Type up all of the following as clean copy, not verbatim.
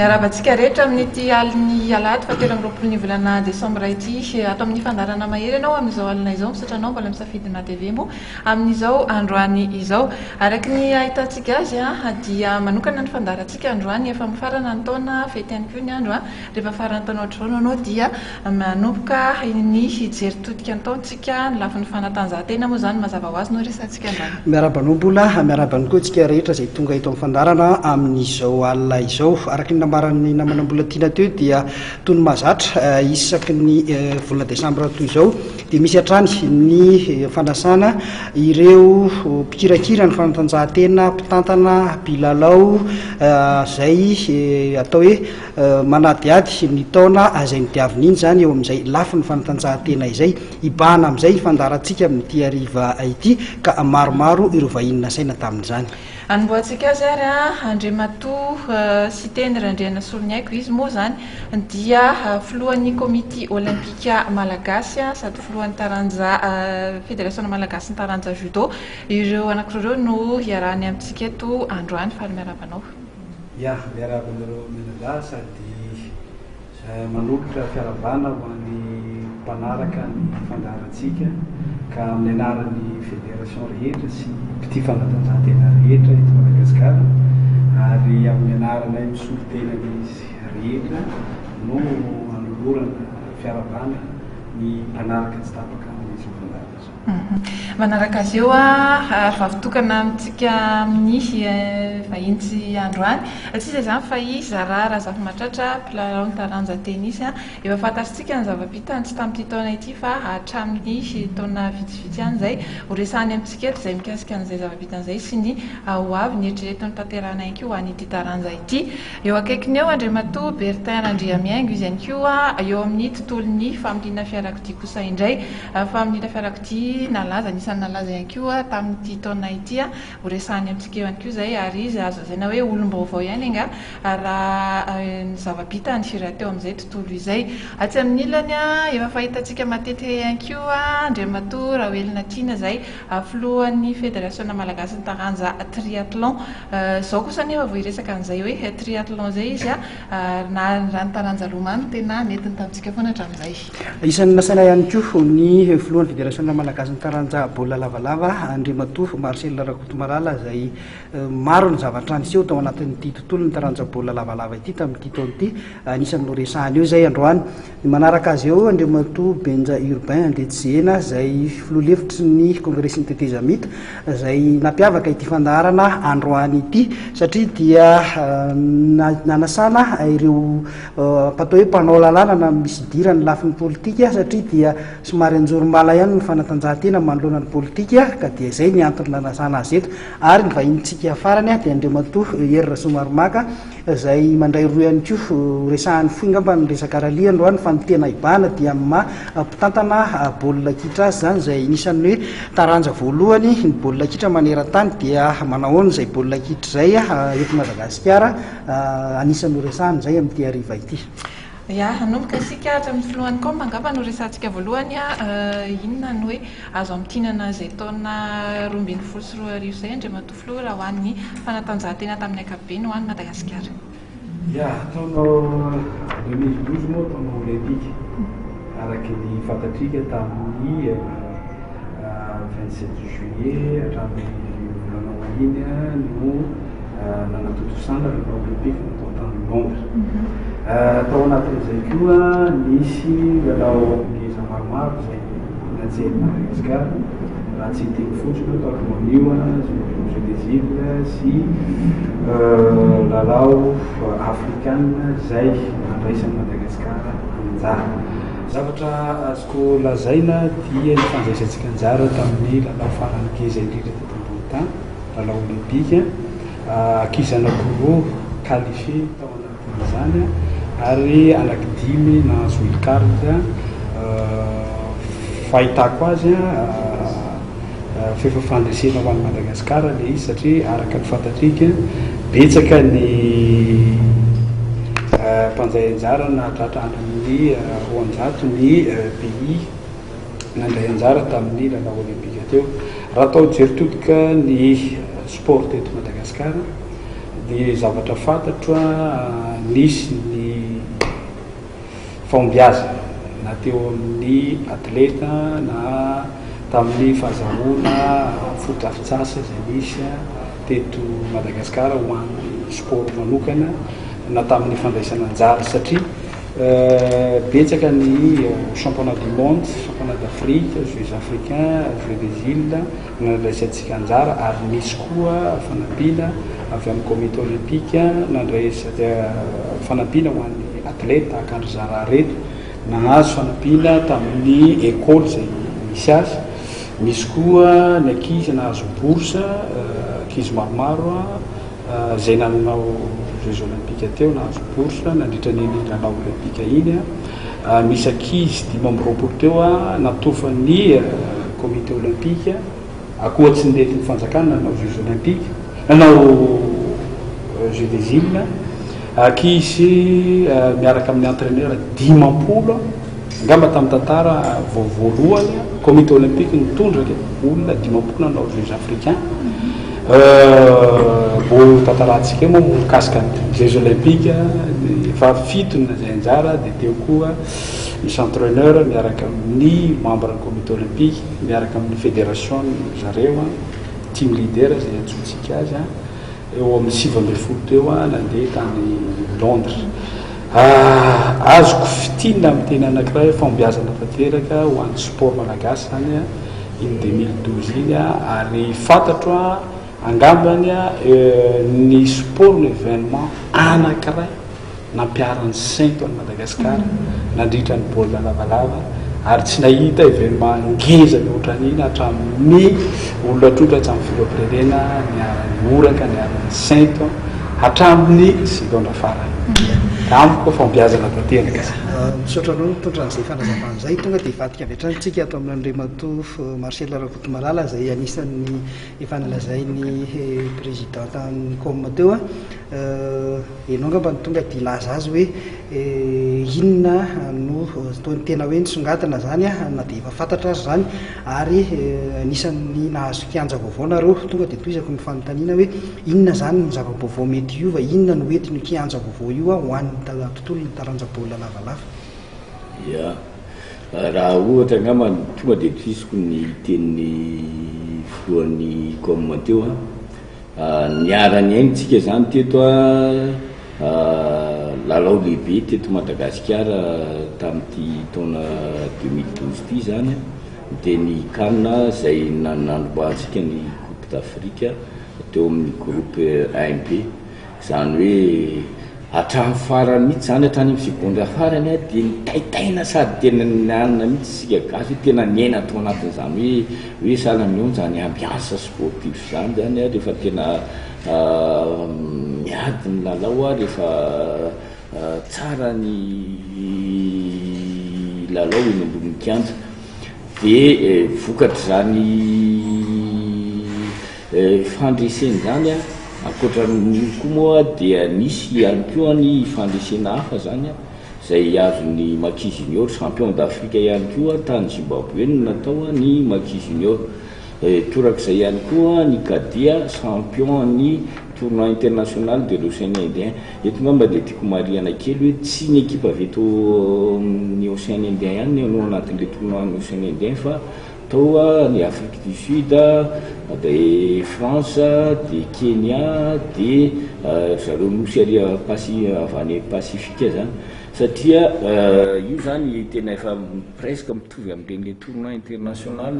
Miarabantsika rehetra amin'ity aliny alahady fa telo amby roapolo ny volana desambra ity ato amin'ny fandarana mahery ianao amin'izao alina izao misatra anao mbola misafidina TV mo amin'izao androany izao araky ny ahitantsika azy dia manokana ny fandarantsika androany efa mifarana ny taona fety ihany koa ny andro rehefa farany taona ohatr'izao anao dia manomboka ny hijery todika ny taontsika ny lafin'ny fanatanjahantena moa zany mazava ho azy no resantsika androany. Miaraban'ombola miarabany koa tsika rehetra izay tonga eto amin'ny fandarana amin'izao alina izao araky namarany namanambola tiana teo dia tony mazatra isaky ny volana desambra toy izao dia misy hatrany ny fanasana ireo mpikirakira ny fanatanjahantena mpitantana mpilalao zay atao hoe manadiady ny taona zay nidiaviny iny zany eo amin'izay lafi ny fanatanjahantena izay ibahana amin'izay fandarantsika amin'ity ariva ity ka maromaro ireo vahinina saina tamin'izany. Anomboantsika azy ary Andriamatoa sy teny Randriana Soloniaiko izy moa zany dia filohan'ny komity olimpika malagasy sady filohan'ny taranja fédération malagasy ny taranja judo ireo anankiroa no hiarahany amintsika eto androany faly miarabanao. Ya, miarabanareo menada sady manolotra fiarabana ho an'ny mpanaraka ny fandarantsika ka amin'ny anaran'ny fédération rehetra sy mpity fanatanjahantena rehetra eto Madagasikara ary amin'ny anaranay misolo tena izy rehetra no anolorana fiarabana ny mpanaraka tsy tapaka amin'izy fandarana. Manaraka azy eo vavitokana amintsika amin'ny vahintsy androany tsisy izany fa izy Zara Zafi Matratra mpilalao ny taranja tenisy efa fantatritsika ny zava-bitany tsy tamin'ity taona ity fa hatramin'ny taona vitsivitsy ihany zay ho resahany amintsika eto izay mikasika an'izay zava-bitany izay sy ny ho avy ny eritreretin'ny tanterana ihany koa an'ity taranja ity. Eo akaikiny eo Andriamatoa Bertin Randriamiaingo izy ihany koa eo amin'ny tontolon'ny familiana fiarakodia kosa indray familiana fiarakodia nalaza anisan'ny nalaza ihany koa tamin'ity taona ity ho resahany amintsika eo ihany koa zay ary izy azo lazaina hoe olom-baovao ihany anga raha ny zava-bita ny firateo amin'izay tontolo izay. Atsy amin'ny ilany efa fahitantsika matetika ihany koa Andriamatoa Rahoelina Tiana zay filohan'ny fédération malagasy ny taranja triathlon zao kosa nefa vao hiresaka an'izay hoe triathlon zay izy na raha ny taranja lomano tena netiny tamintsika foana hatramin'izay. Isan'ny nasaina ihany koa ny filohan'ny fédération malagasy ny taranja baolina lavalava Andriamatoa Marcel Rakotomarala zay maro ny zavatra niseho tao anatin'ity tontolo ny taranja baolina lavalava ity tamin'ity taona ity anisan'ny noresahany eo zay androany. Manaraka azy eo Andriamatoa Benja Urbain Ndetsena zay filoha-hevitry ny congrès ny tetezamita zay nampiavaka ity fandarana androany ity satria dia nanasana ireo patao hoe mpanao lalàna na misy dirany lafin'ny politika satria dia somary anjoromala ihany ny fanatanjahantena manoloana ny politika ka dia zay ny antony nanasana azy eto ary ny vahintsika farany dia Andriamatoa Herra Somaromaka zay mandray roa ihany koa resahany foingamba ny resaka ralia androany fa ny tena ibahana dia mpitantana baolina kitra azy zany zay inisan'ny hoe taranja voalohany ny baolina kitra maneran-tany dia manahoana zay baolina kitra zay eto Madagasikara anisan'ny resahany zay amin'ity ariva ity. Ya, hanomboka isika hatramin'ny filohan'ny komba angamba no resantsika voalohany inona ny hoe azo amtinana izay taona 2024 zay Andriamatoa filoha raha ho an'ny fanatanjahantena tamin'ny ankapobeny ho an'ny Madagasikara. Ya, taona 2012 moa taona olimpika araky ny fantatrika tamin'ny 27 juillet hatramin'ny volana wahiny no nanatotosana rehefa olimpika natao tany Londres. Tao anatin'izay koa nisy lalao ngeza maromaro zay nantsehany Madagasikara raha tsy hiteny fotsiny tahaka manio Jeux des Îles sy lalao afrikanina zay andraisan'ny Madagasikara anjara. Zavatra azoko lazaina dia ny fandraisantsika anjara tamin'ny lalao farany ngeza indrindra teto ambony tany lalao olimpika ankizy anankiroa qualifié tao anatin'izany ary anankidimy nahazo wildcard fahitako azy fefafandresena ho an'ny Madagasikara le izy satria araka ny fantatrika betsaka ny mpanjay anjara nahatratra amin'ny roanjato ny pays nandray anjara tamin'ny lalao olimpika teo. Raha atao jery todika ny sport eto Madagasikara Ny zavatra fantatro nisy ny fahombiazana na teo amin'ny atleta na tamin'ny fahazahoana fotodrafitrasa zay nisy teto Madagasikara ho an'ny sport manokana na tamin'ny fandraisana anjara satria betsaka ny championnat du monde, championnat d'Afrique, Jeux africains, Jeux des îles nandraisantsika anjara ary misy koa fanampiana avy amin'ny comité olympique nandraisaka fanampiana ho an'ny athlète tahaka andry zara reto nahazo fanampiana tamin'ny école zay misy azy. Misy koa ny ankizy nahazo bourse, ankizy maromaro zay nanao Jeux olympiques teo nahazo bourse nandritra n'iny lalao olympique iny. Misy ankizy 5 teo natofan'ny comité olympique akoatsy ny retin'ny fanjakana nanao Jeux olympiques nanao Jeux des îles. Ankizy miaraka amin'ny entraîneur 50 angamba tamin'ny tantara voalohany comité olympique nitondra olona 50 nanao Jeux africains. Bo tantarantsika moa mikasika ny Jeux olympiques efa fitony zay anjara dia teo koa misy entraîneur miaraka amin'ny membre ny comité olympique miaraka amin'ny fédération zareo team leader zay antsointsika azy eo amin'ny 7 teo nandeha tany Londres. Azoko fitina amin'ny teny anankiray fahombiazana tanteraka ho an'ny sport malagasy zany iny 2012 iny ary fantatro angambany ny sport ny événement anankiray nampiaran'ny sainto any Madagasikara nandritra ny baolina lavalava ary tsy nahita événement ngezaka ohatran'iny hatramin'ny olona trotra hatramin'ny filoam-pirenena niarany oraka niarany sainto hatramin'ny seconde farany. Amiko fahombiazana tanteraka misaotra anao mitondra an'izay fanazavana tonga dia ivadika avy hatrany tsika ato amin'ny Andriamatoa Marcel Rakotomalala zay anisan'ny efa nilazainy président tany com teo ianao angamba ny tonga dia laza azy hoe inona no toany tena hoe nisongadina zany na dia efa fantatra azy zany ary anisan'ny nahazo kianja vaovao nareo tonga dia toizako ny fanontaniana hoe inona zany ny zava-baovao mety iova inona no ety ny kianja vaovao io ho an'ny tontolo ny taranja baolina lavalava. Ya raha ohatra angamba tonga dia trisiko ny tenin'ny filohan'ny com teo niarany aintsika zany teto lalao lehibe teto Madagasikara tamin'ity taona 2012 ty zany dia ny CAN zay nanamboarantsika ny Coupe d'Afrique teo amin'ny groupe 1B zany hoe hatramin'ny farany mihitsy zany hatrany amin'ny seconde farany dia nitaitaina sady tena nianana mihitsy sika gasy tena niaina atao anatin'izany hoe sahala ny eo zany ambiance sportif zany rehefa tena miady ny lalao rehefa tsara ny lalao eny ambony kianja dia vokatra zany fandreseny zany akoatran'io koa moa dia nisy ihany koa ny fandresena hafa zany zay azon'ny Maquis Junior champion d'Afrique ihany koa tany Zimbabwe no natao ny Maquis Junior torak'izay ihany koa ny Kadia champion ny tournoi international de l'Océan Indien. Eto ngamba dia tiako marihana kely hoe tsy ny équipe avy eto ny Océan Indien ihany no anatin'le tournoi ny Océan Indien fa tao ny Afrique du Sud dia France dia Kenya dia zareo nosy ary avy any Pasifika zany satria io zany tena efa presque mitovy amin'ireny tournoi international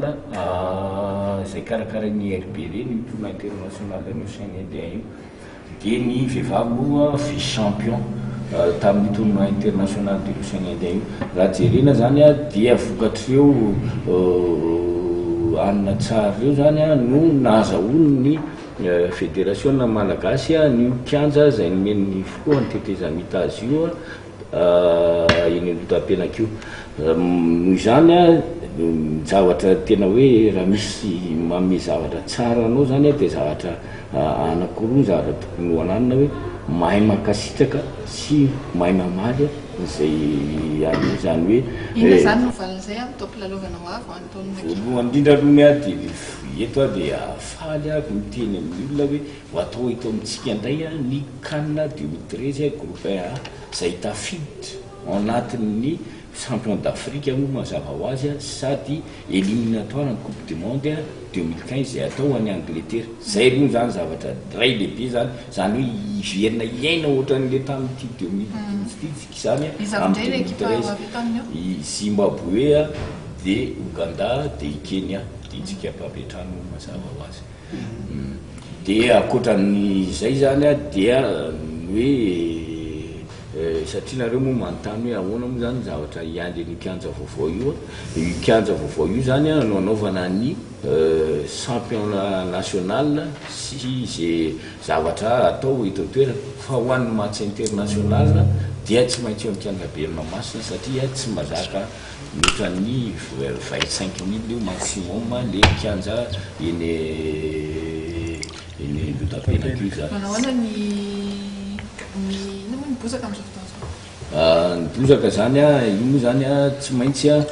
zay karakarain'ny RB reny tournoi international ny Océan Indien io dia ny vehivavy moa vice champion tamin'ny tournoi international de l'Océan Indien io. Raha jerena zany dia vokatr'ireo anina tsara reo zany no nahazahoany ny fédération malagasy ny kianja zay nomen'ny filohany tetezany mitazy io eny andotam-penakio noho izany zavatra tena hoe raha misy manome zavatra tsara anao zany dia zavatra anankiroa zavatra tokony ho ananina hoe mahay makasitraka sy mahay mamaly zay any zany hoe ina zany no valin'izay amin'ny tompolalaovana ho avy antaonina indrindra aloha dia eto a dia faly avy miteny amin'ny olona hoe ho atao eto amintsika indray a ny canne 2013 groupe A zay tafiditra ao anatin'ny champion d'Afrique moa mazava ho azy a sady éliminatoire ny coupe du monde 2015 zay atao any Angleterre zay aloha zany zavatra ray lehibe zany hoe iverina iaina ohatran'le tamin'ity 2010 zany i Zimbabwe a de Ouganda de Kenya de tsika mpametrano mazava ho azy de akoatran'izay zany a dia hoe satria nareo moa manontany hoe ahoana moa zany zavatra iandry ny kianja vaovao io io kianja vaovao io zany a no anaovana ny championnat national sy zay zavatra atao itotoerana fa ho an'ny match international dia tsy maintsy eo amikianja Bernamasinina satria tsy mazaka mitra ny 25 000 io maximum le kianja eny Lotapena zany ny bozaka zany a io moa zany a tsy maintsy a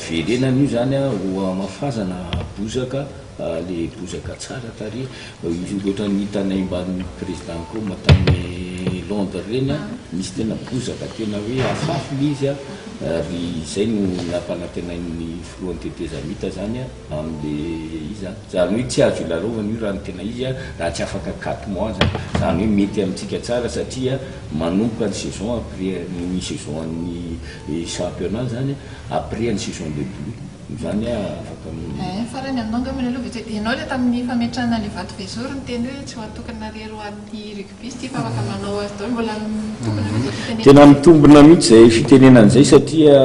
verenana io zany a ho mafazana bozaka le bozaka tsara tary izy loatra ny hitanay mban'ny président koa matany Londres reny a misy tena bozaka tena hoe afafy izy a ary izay no nampanantenain'ny filohan'ny tetezamita zany a am'le izy zany hoe tsy azo ilarovana io raha ny tena izy a raha tsy afaka 4 mois zany hoe mety amintsika tsara satria manomboka ny saison après ny saison ny championnat zany après ny saison début zany afaka farany aminao ngamany aloha vitsy ianao le tamin'ny fametrahana le vato vezoro ny teny hoe tsy ho atokana rery ho an'ny rugbyste fa afaka manao azy dao mbola tena mitombona mihitsy zay fitenenan'izay satria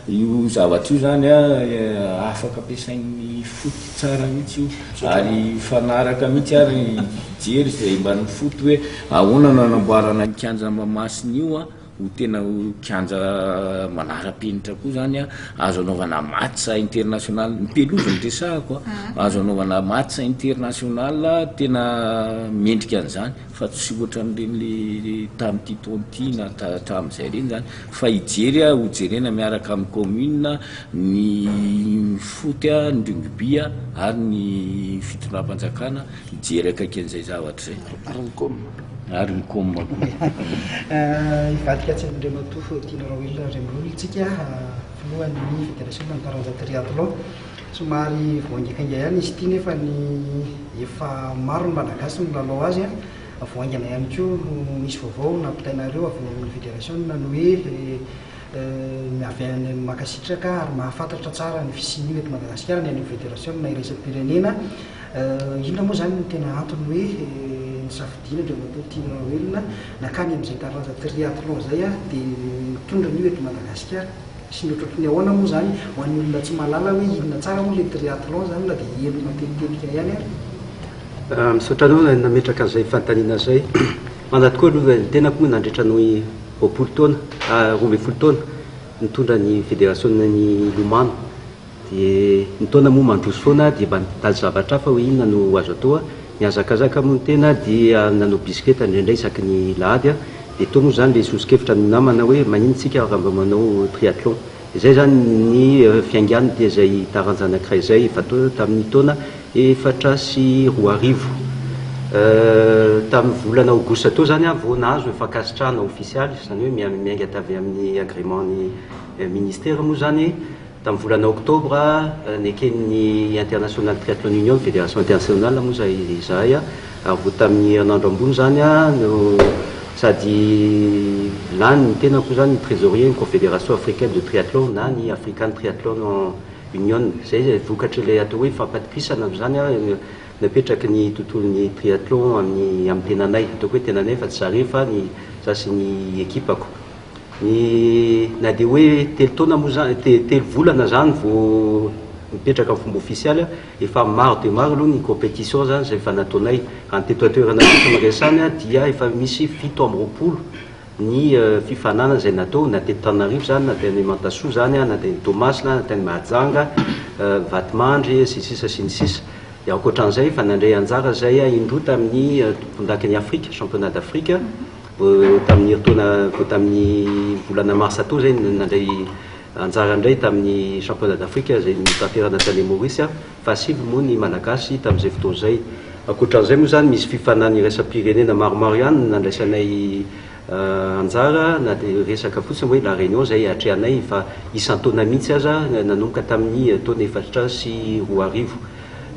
io zavatra io zany a afaka ampiasain'ny foty tsara mihitsy io ary fanaraka mihitsy ary jery zay mban'ny foty hoe ahoana nanamboarana ny kianja Mahamasina io a ho tena kianja manara-penitra koa zany a azo anaovana match international mipelozany resahako a azo anaovana match international tena mendrika an'izany fa tsy ohatra n'ireny tamin'ity taonty na hatramin'izay reny zany fa hijery a ho jerena miaraka amin'ny commune ny foty a ny rugby a ary ny fitondram-panjakana hijery akaiky an'izay zavatra zay ary ny comma ivadika tsy andriamatofo tianareo olona remololitsika filohan'ny fédération taranja triathlon somary voangaikainga ihany izy ity nefa ny efa maro ny malagasy no lalao azy a voaingana ihany koa no misy vaovao nampitainareo avy amin'ny fédération na ny hoe avy any makasitraka ary mahafantatra tsara ny fisinina eto Madagasikara ny an'io fédération na iresapirenena indona moa zany no tena antony hoe safidina ndreo matao tianareo olona nakany amin'izay taranja triathlon zay a dia mitondra n'io eto Madagasikara sy ny ohatrotry ny ahoana moa zany ho an'ny olona tsy mahalala hoe inona tsara moa le triathlon zany na dia elo matetika ihany ary misaotra anao nametraka an'izay fantaniana zay mana tokoa aloha tena koa nandritra ny 20 taona 20 taona nitondra ny fédération ny Lomano dia ny taona moa mandroso foana dia mba nitazy zavatra fa hoe inona no azo atao ny azakazaka moa ny tena dia nanao bisiketa indraindray isaky ny lahady a dia toa moa zany le sosikevitra ny namana hoe magnino tsika raha mba manao triathlon izay zany ny fiangany dia zay taranja anankiray zay fatao tamin'ny taona 4 tamin'ny volana aogosta tao zany a vao nahazo efankasitrahana ofisialy zany hoe miainga tavy amin'ny agrément ny ministère moa zany tamin'ny volana octobre neken'ny international triathlon union fédération internationale moa zahay a ary vo tamin'ny herinandro ambony zany a no sady lany ny tena koa zany ny trésorier ny confédération africaine de triathlon na ny african triathlon union zay vokatra le atao hoe fampatokisana zany a napetraky ny tontolon'ny triathlon amin'ny tenanay ataoko hoe tenanay fa tsy zare fa ny zasy ny ekipako ny na dia hoe telo taona moa zany telo volana zany vo mipetraka amin'ny fomba ofisialy efa maro dia maro aloha ny compétition zany zay efa nataonay antetoatoerana maresany dia efa misy 7 ny fifanana zay natao na teny Tananarivo zany na teny Mantasoa zany na teny Tomasina na teny Mahajanga Vatomandry sisa sy ny sisa dia ankoatran'izay fa nandray anjara zay indroa tamin'ny tompondakin'ny Afrique championnat d'Afrique tamin'ny herintaona tamin'ny volana mars atao zay nandray anjara indray tamin'ny championnat d'Afrique zay nitanterana tany Maurice fa 7 moa ny malagasy tamin'izay fotoana izay. Ankoatran'izay moa zany misy fifanany resa-pirenena maromaro ihany nandraisanay anjara na dia resaka fotsiny hoe la réunion zay atrehanay fa isan-taona mihitsy aza nanomboka tamin'ny taona 2004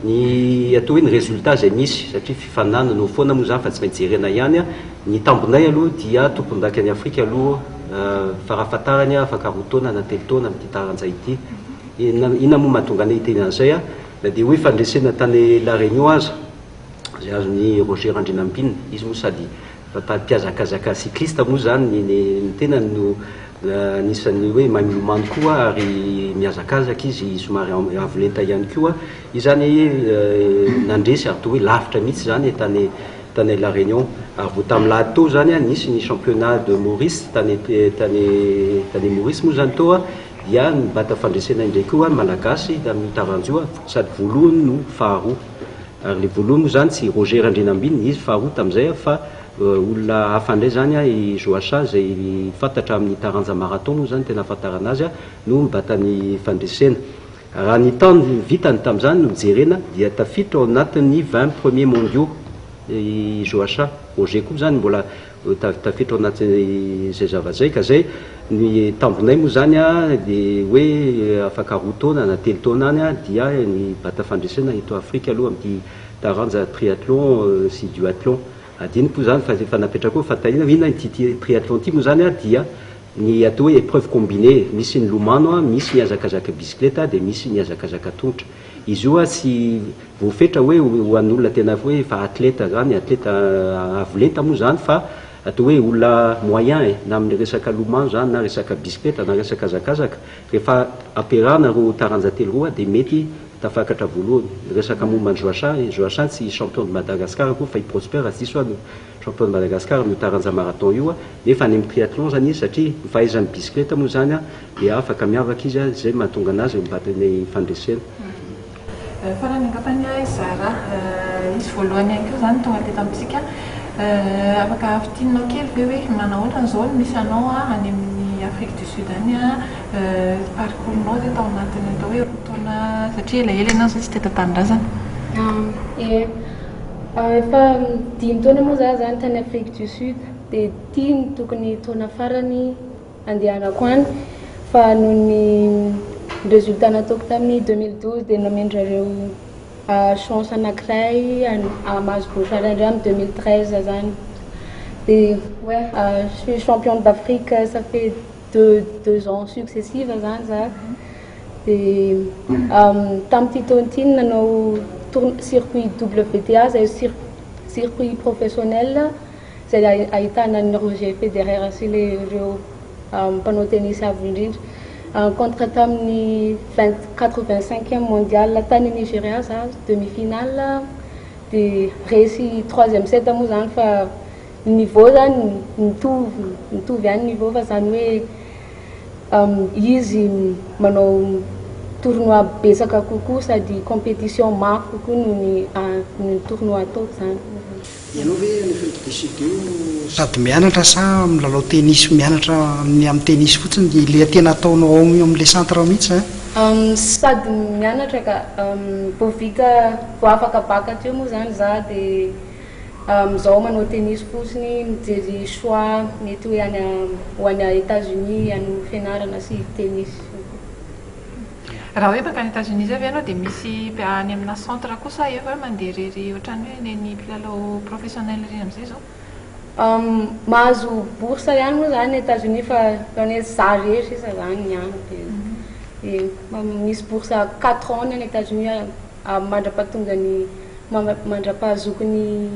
ny atao hoe ny résultat zay misy satria fifanana no foana moa zany fa tsy maintsy jerena ihany ny tambonay aloha dia tompondaky any Afrika aloha farafatarany afaka 2 taona na 3 taona amin'ity taranjay ity. Ina moa mahatonga anay teny an'izay na dia hoe fandresena tany la réunion aza zay azony Roger Andrinambiny izy moa sady mpiazakazaka cycliste moa zany ny tena no anisan'ny hoe mamilomano koa ary miazakazaka izy somary avolenta ihany koa izany nandresy ary to hoe lavitra mihitsy zany tany la réunion ary vo tamin'ny lahatao zany nisy ny championnat de Maurice tany Maurice moa zany tao dia nibata fandresena indray koa malagasy amin'ny taranjo sady voalohany no faharoa ary le voalohany moa zany tsy Roger Andrinambiny izy faharoa tamin'izay fa olona hafa indray zany i Joacha zay fantatra amin'ny taranja marathon moa zany tena afantarana azy no mibatany fandresena. Raha ny tany vitany tamin'izany no mijerena dia tafiditra ao anatin'ny 20 premiers mondiaux i Joacha. Roger koa zany mbola tafiditra ao anatin'izay zavazay ka zay ny tambonay moa zany dia hoe afaka 2 taona na 3 taona any dia ny bata fandresena eto Afrika aloha amin'ny taranja triathlon sy duathlon. Adiny po zany fa efa napetraka koa fatahina ina ity triathlon ity moa zany dia ny atao hoe épreuve combinée misy ny lomano misy miazakazaka bicyclette dia misy miazakazaka tongotra. Izy io tsy voafetra hoe ho an'olona tena hoe fa atleta zany atleta avolenta moa zany fa atao hoe olona moyen na amin'ny resaka lomano zany na resaka bicyclette na resaka hazakazaka rehefa ampiarahana ro taranja telo roa dia mety tafakatra voalohany. Resaka momba ny Joachin tsy champion de Madagascar koa fa i Prosper tsy soa champion de Madagascar no taranja marathon io nefa any amin'ny triathlon zany izy satria fahaizany bicyclette moa zany dia afaka miavaka izy zay mahatonga anazy mibatany fandresena. Farany angapany Zara izy voalohany ihany koa zany tonga teto amintsika afaka afitinao kely ve hoe manao ohatran'izao misy anao any amin'ny Afrique du Sud any parcours-nao dia tao anatiny atao hoe taona satria elaela ianao zay tsy teto tanindrazana. Efa 10 taona moa za zany tany Afrique du Sud dia 10 tokony taona farany andehanako any fa noho ny résultat nataoko tamin'ny 2012 dia nomendrareo chance anankiray amazo Bouchard indray amin'ny 2013 zany. Et ouais, je suis championne d'Afrique, ça fait deux ans successifs zany za. Et tamin'ity taona nanao circuit WTA, zay circuit professionnel zay ahitana ny Roger Federer sy ireo mpanao tennis avy indrindra. Contre tamin'ny 85e mondial tany Nigeria za demi-finale dia resy 3e set moa zany fa niveau zany mitovy ihany niveau fa zany hoe izy manao tournoi betsaka kokoa sady compétition mafy kokoa no ny tournoi ataoko zany. Ianao hoe ny Afrique du Sud io sady mianatra sa milalao tennis mianatra amin'ny tennis fotsiny ilay tena ataonao amin'ilay centre mihitsy sady mianatra ka vao vita vao afaka baka teo moa zany za dia zaho manao tennis fotsiny mijery choix mety hoe any États-Unis any fianarana sy tennis. Raha hoe baka any États-Unis zay ianao dia misy any amina centre kosa efa mandeha rery ohatrany hoe ny mpilalao professionnel reny amin'izay zao mahazo bourse ihany moa zany États-Unis fa hoe za rehetra isa zany ihany dia misy bourse 4 ans any États-Unis mandra-pahazoko ny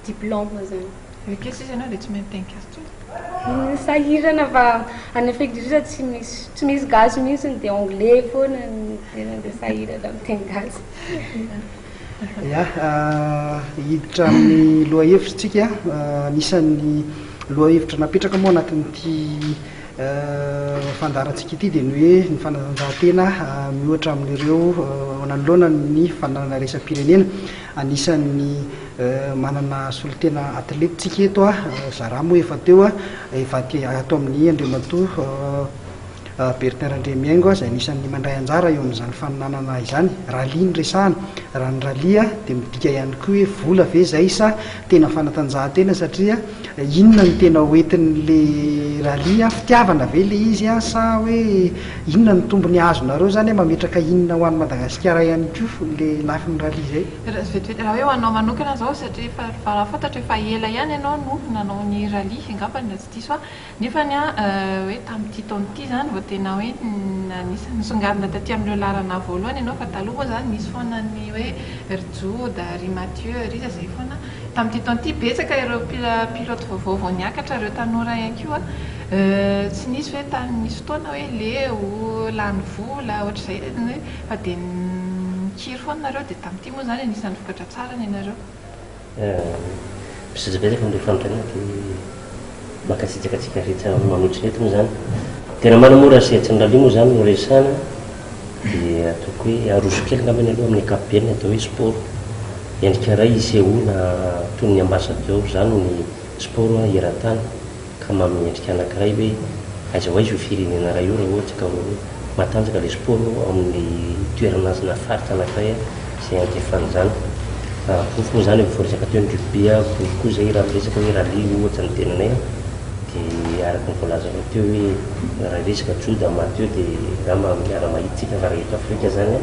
diplôme zany. Avekeo sisa ianao dia tsy mainty mikasitra sahirana fa any Afrique du Sud tsy misy gasy mihitsy dia anglais foana dia sahirana miteny gasy. Ya hiditra amin'ny lohahevitrytsika anisan'ny lohahevitra napetraka moa anatin'ity fandarantsika ity dia ny hoe ny fanatanjahantena mihoatra amin'ireo nanoloana ny fananana resam-pirenena anisan'ny manana solotena atletytsika eto Zara moa efa teo efa atao amin'ny Andriamatoa Bertin Randremiaingo izay nisan'ny mandray anjara eo amin'izany faninanana izany. Rally ny resahana, raha ny rally dia midika ihany koa hoe vola ve zay sa tena fanatanjahantena, satria inona ny tena hoentin'le rally fitiavana ve le izy sa hoe inona ny tombony azonareo zany mametraka inona ho an'ny Madagasikara ihany koa le lafin'ny rally zay? Raha hoe ho anao manokana zao, satria fantatra fa ela ihany ianao no nanao ny rally angambany tsy diso nefa ny hoe tamin'ity taon'ity zany vao tena hoe nisongadina taty amin'ireo larana voalohany ianao, fa taloha moa zany nisy foana ny hoe Rjoud, Ry Mathieu, Risa zay foana. Tamin'ity taon'ity betsaka ireo pilote vaovao niakatra, ireo tanora ihany koa tsy nisy hoe tany nisy fotoana hoe leo lany vola ohatr'izay hoe fa dia nikiry foana nareo, dia tamin'ity moa zany anisan'ny vokatra tsara ny anareo. Misy betsaka amin'ireo fanontaniana dia makasitrakatsika rehetra manotriny eto moa zany. Tena manamora sehatry ny rally moa zany no resahana dia ataoko hoe aroso kely ngambany aloha amin'ny ankapobeny atao hoe sport. Endrika ray isehoana toy ny ambassadeur zany ny sport eran-tany ka manome endrika anankiray hoe aiza ho aiza io firenena ray io raha ohatra ka hoe matanjaka le sport amin'ny toerana azona faritra anankiray izay ankefan'izany. Fofo moa zany mivoresaka teo ny rugby koa zay raha miresaka hoe rally ohatra ny tenanay dia araka ny voalazanao teo hoe raha resaka Rjoud, Mathieu dia raha miara-mahitsika fa rehetra Afrika zany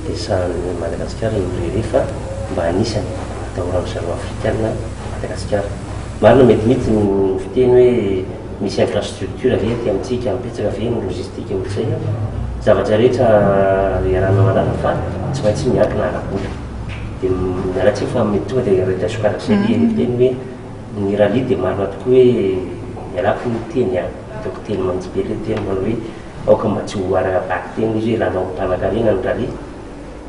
dia sahan'ny Madagasikara rehefa mba anisany atahoran'ny zareo afrikana Madagasikara. Marina metimety ny fiteny hoe misy infrastructure ve aty amintsika mipetsaka ve ny logistique ohatr'izay zavatra rehetra iarahana malala fa tsy maintsy miankina ara-bola. Dia mialatsika fa mety tonga dia rehetra sokarak'izay teny hoe ny rally dia marina tokoa hoe mialako ny teny ataoko teny mantsy be le teny manao hoe aoka mba tsy ho araka-baky teny izy hoe lanao mpanankarena ny rally.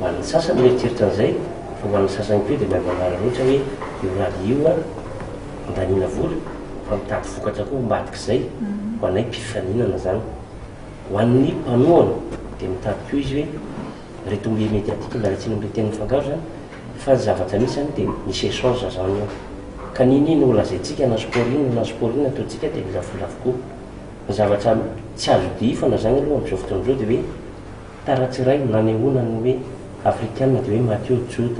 Ho an'ny sasany mieritreritra an'izay fa ho an'ny sasany koa dia manara rehetra hoe io rally io andanina vola fa mitady vokatra koa mbadik'izay ho anay mpifaninana zany. Ho an'ny mpanoana dia mitady koa izy hoe retombé médiatique mialatsiny amin'ilay teny mifangaro zany fa zavatra misy zany dia misy échange zany ka ninino ho lazaintsika na sport ino ataontsika dia mila vola avokoa. Ny zavatra tsy azo difana zany aloha amin'izao fotoana izao dia hoe taratsy iray nanehoana ny hoe afrikana dia hoe Mathieu, Rjoud,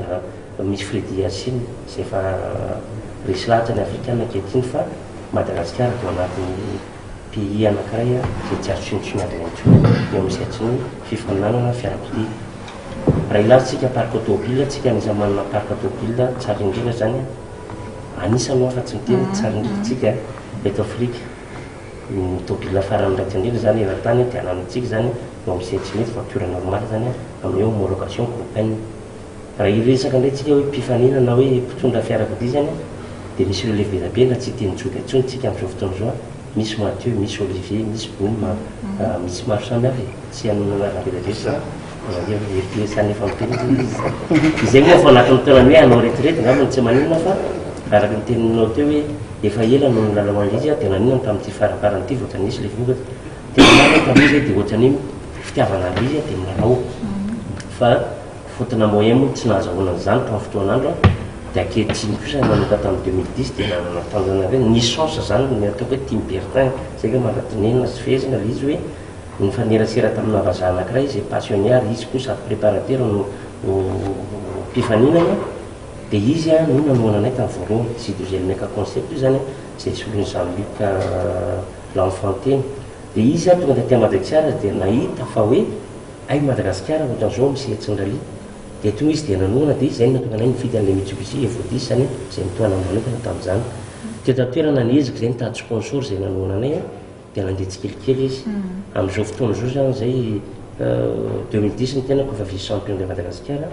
misy Freddy Yacine izay efa resy lahatra ny afrikana ankehitriny fa Madagasikara teo anatin'ny pays anankiray izay tsy azo tsinotsiniavana intsony eo amin'ny sehatry ny fifaninanana fiarakodia. Raha ilatsika parc automobile tsika anisany manana parc automobile tsara indrindra zany anisany afa-tsy miteny tsara indrindratsika eto Afrika. Ny automobile farany raitra indrindra zany eran-tany dia ananantsika zany eo amin'ny sehatry mety voiture normale zany amin'ny homologation groupe. Raha iresaka indray tsika hoe mpifaninana hoe mpitondra fiarakodia zany dia misy ireo lehibe be na tsy teny joga intsony tsika amin'izao fotoana izao. Misy Mathieu, misy Olivier, misy Bouma, misy maro samihafa tsy anarabelaretra eritresany efa miteny izay moa fa anatin'ny taonany hoe anao retirety ngambany tsy maninona fa araka ny teninao teo hoe efa ela no lalao izy dia naninona tamin'ity faraparan'ity voatra nisy le vokatra tena marina tamin'izy dia ohatrany fitiavana izy dia milalao fa fotona moyen moa tsy nahazahoana an'izany tamin'ny fotoan'andro dia ankehitriny kosa nanomboka tamin'ny 2010 dia nanana tanjona hoe nisy chance zany ny ataoko hoe Team Bertin zay ka manatonenina sy fehezina le izy hoe ny fanerasera tamina vazaha anankiray izay passionnaire izy koa sady préparateur no mpifaninana dia izy no nanoana anay tamin'ny voalohany sy deuxième concept io zany izay solony Jean-Luc L'Enfantine. Dia izy tonga dia tia Madagasikara dia nahita fa hoe ay Madagasikara ohatran'izao misehatry ny rally dia tonga izy dia nanoana dia izay natonga anay nifidy an'ilay Mitsubishi Evo10 zany izay mitoana manokana tamin'izany. Teo tantoerana niezaka izay nitady sponsor izay nanoana anay dia nandeha tsikelikely izy. Amin'izao fotoana izao zany zay 2010 ny tenako efa vice champion de Madagasikara.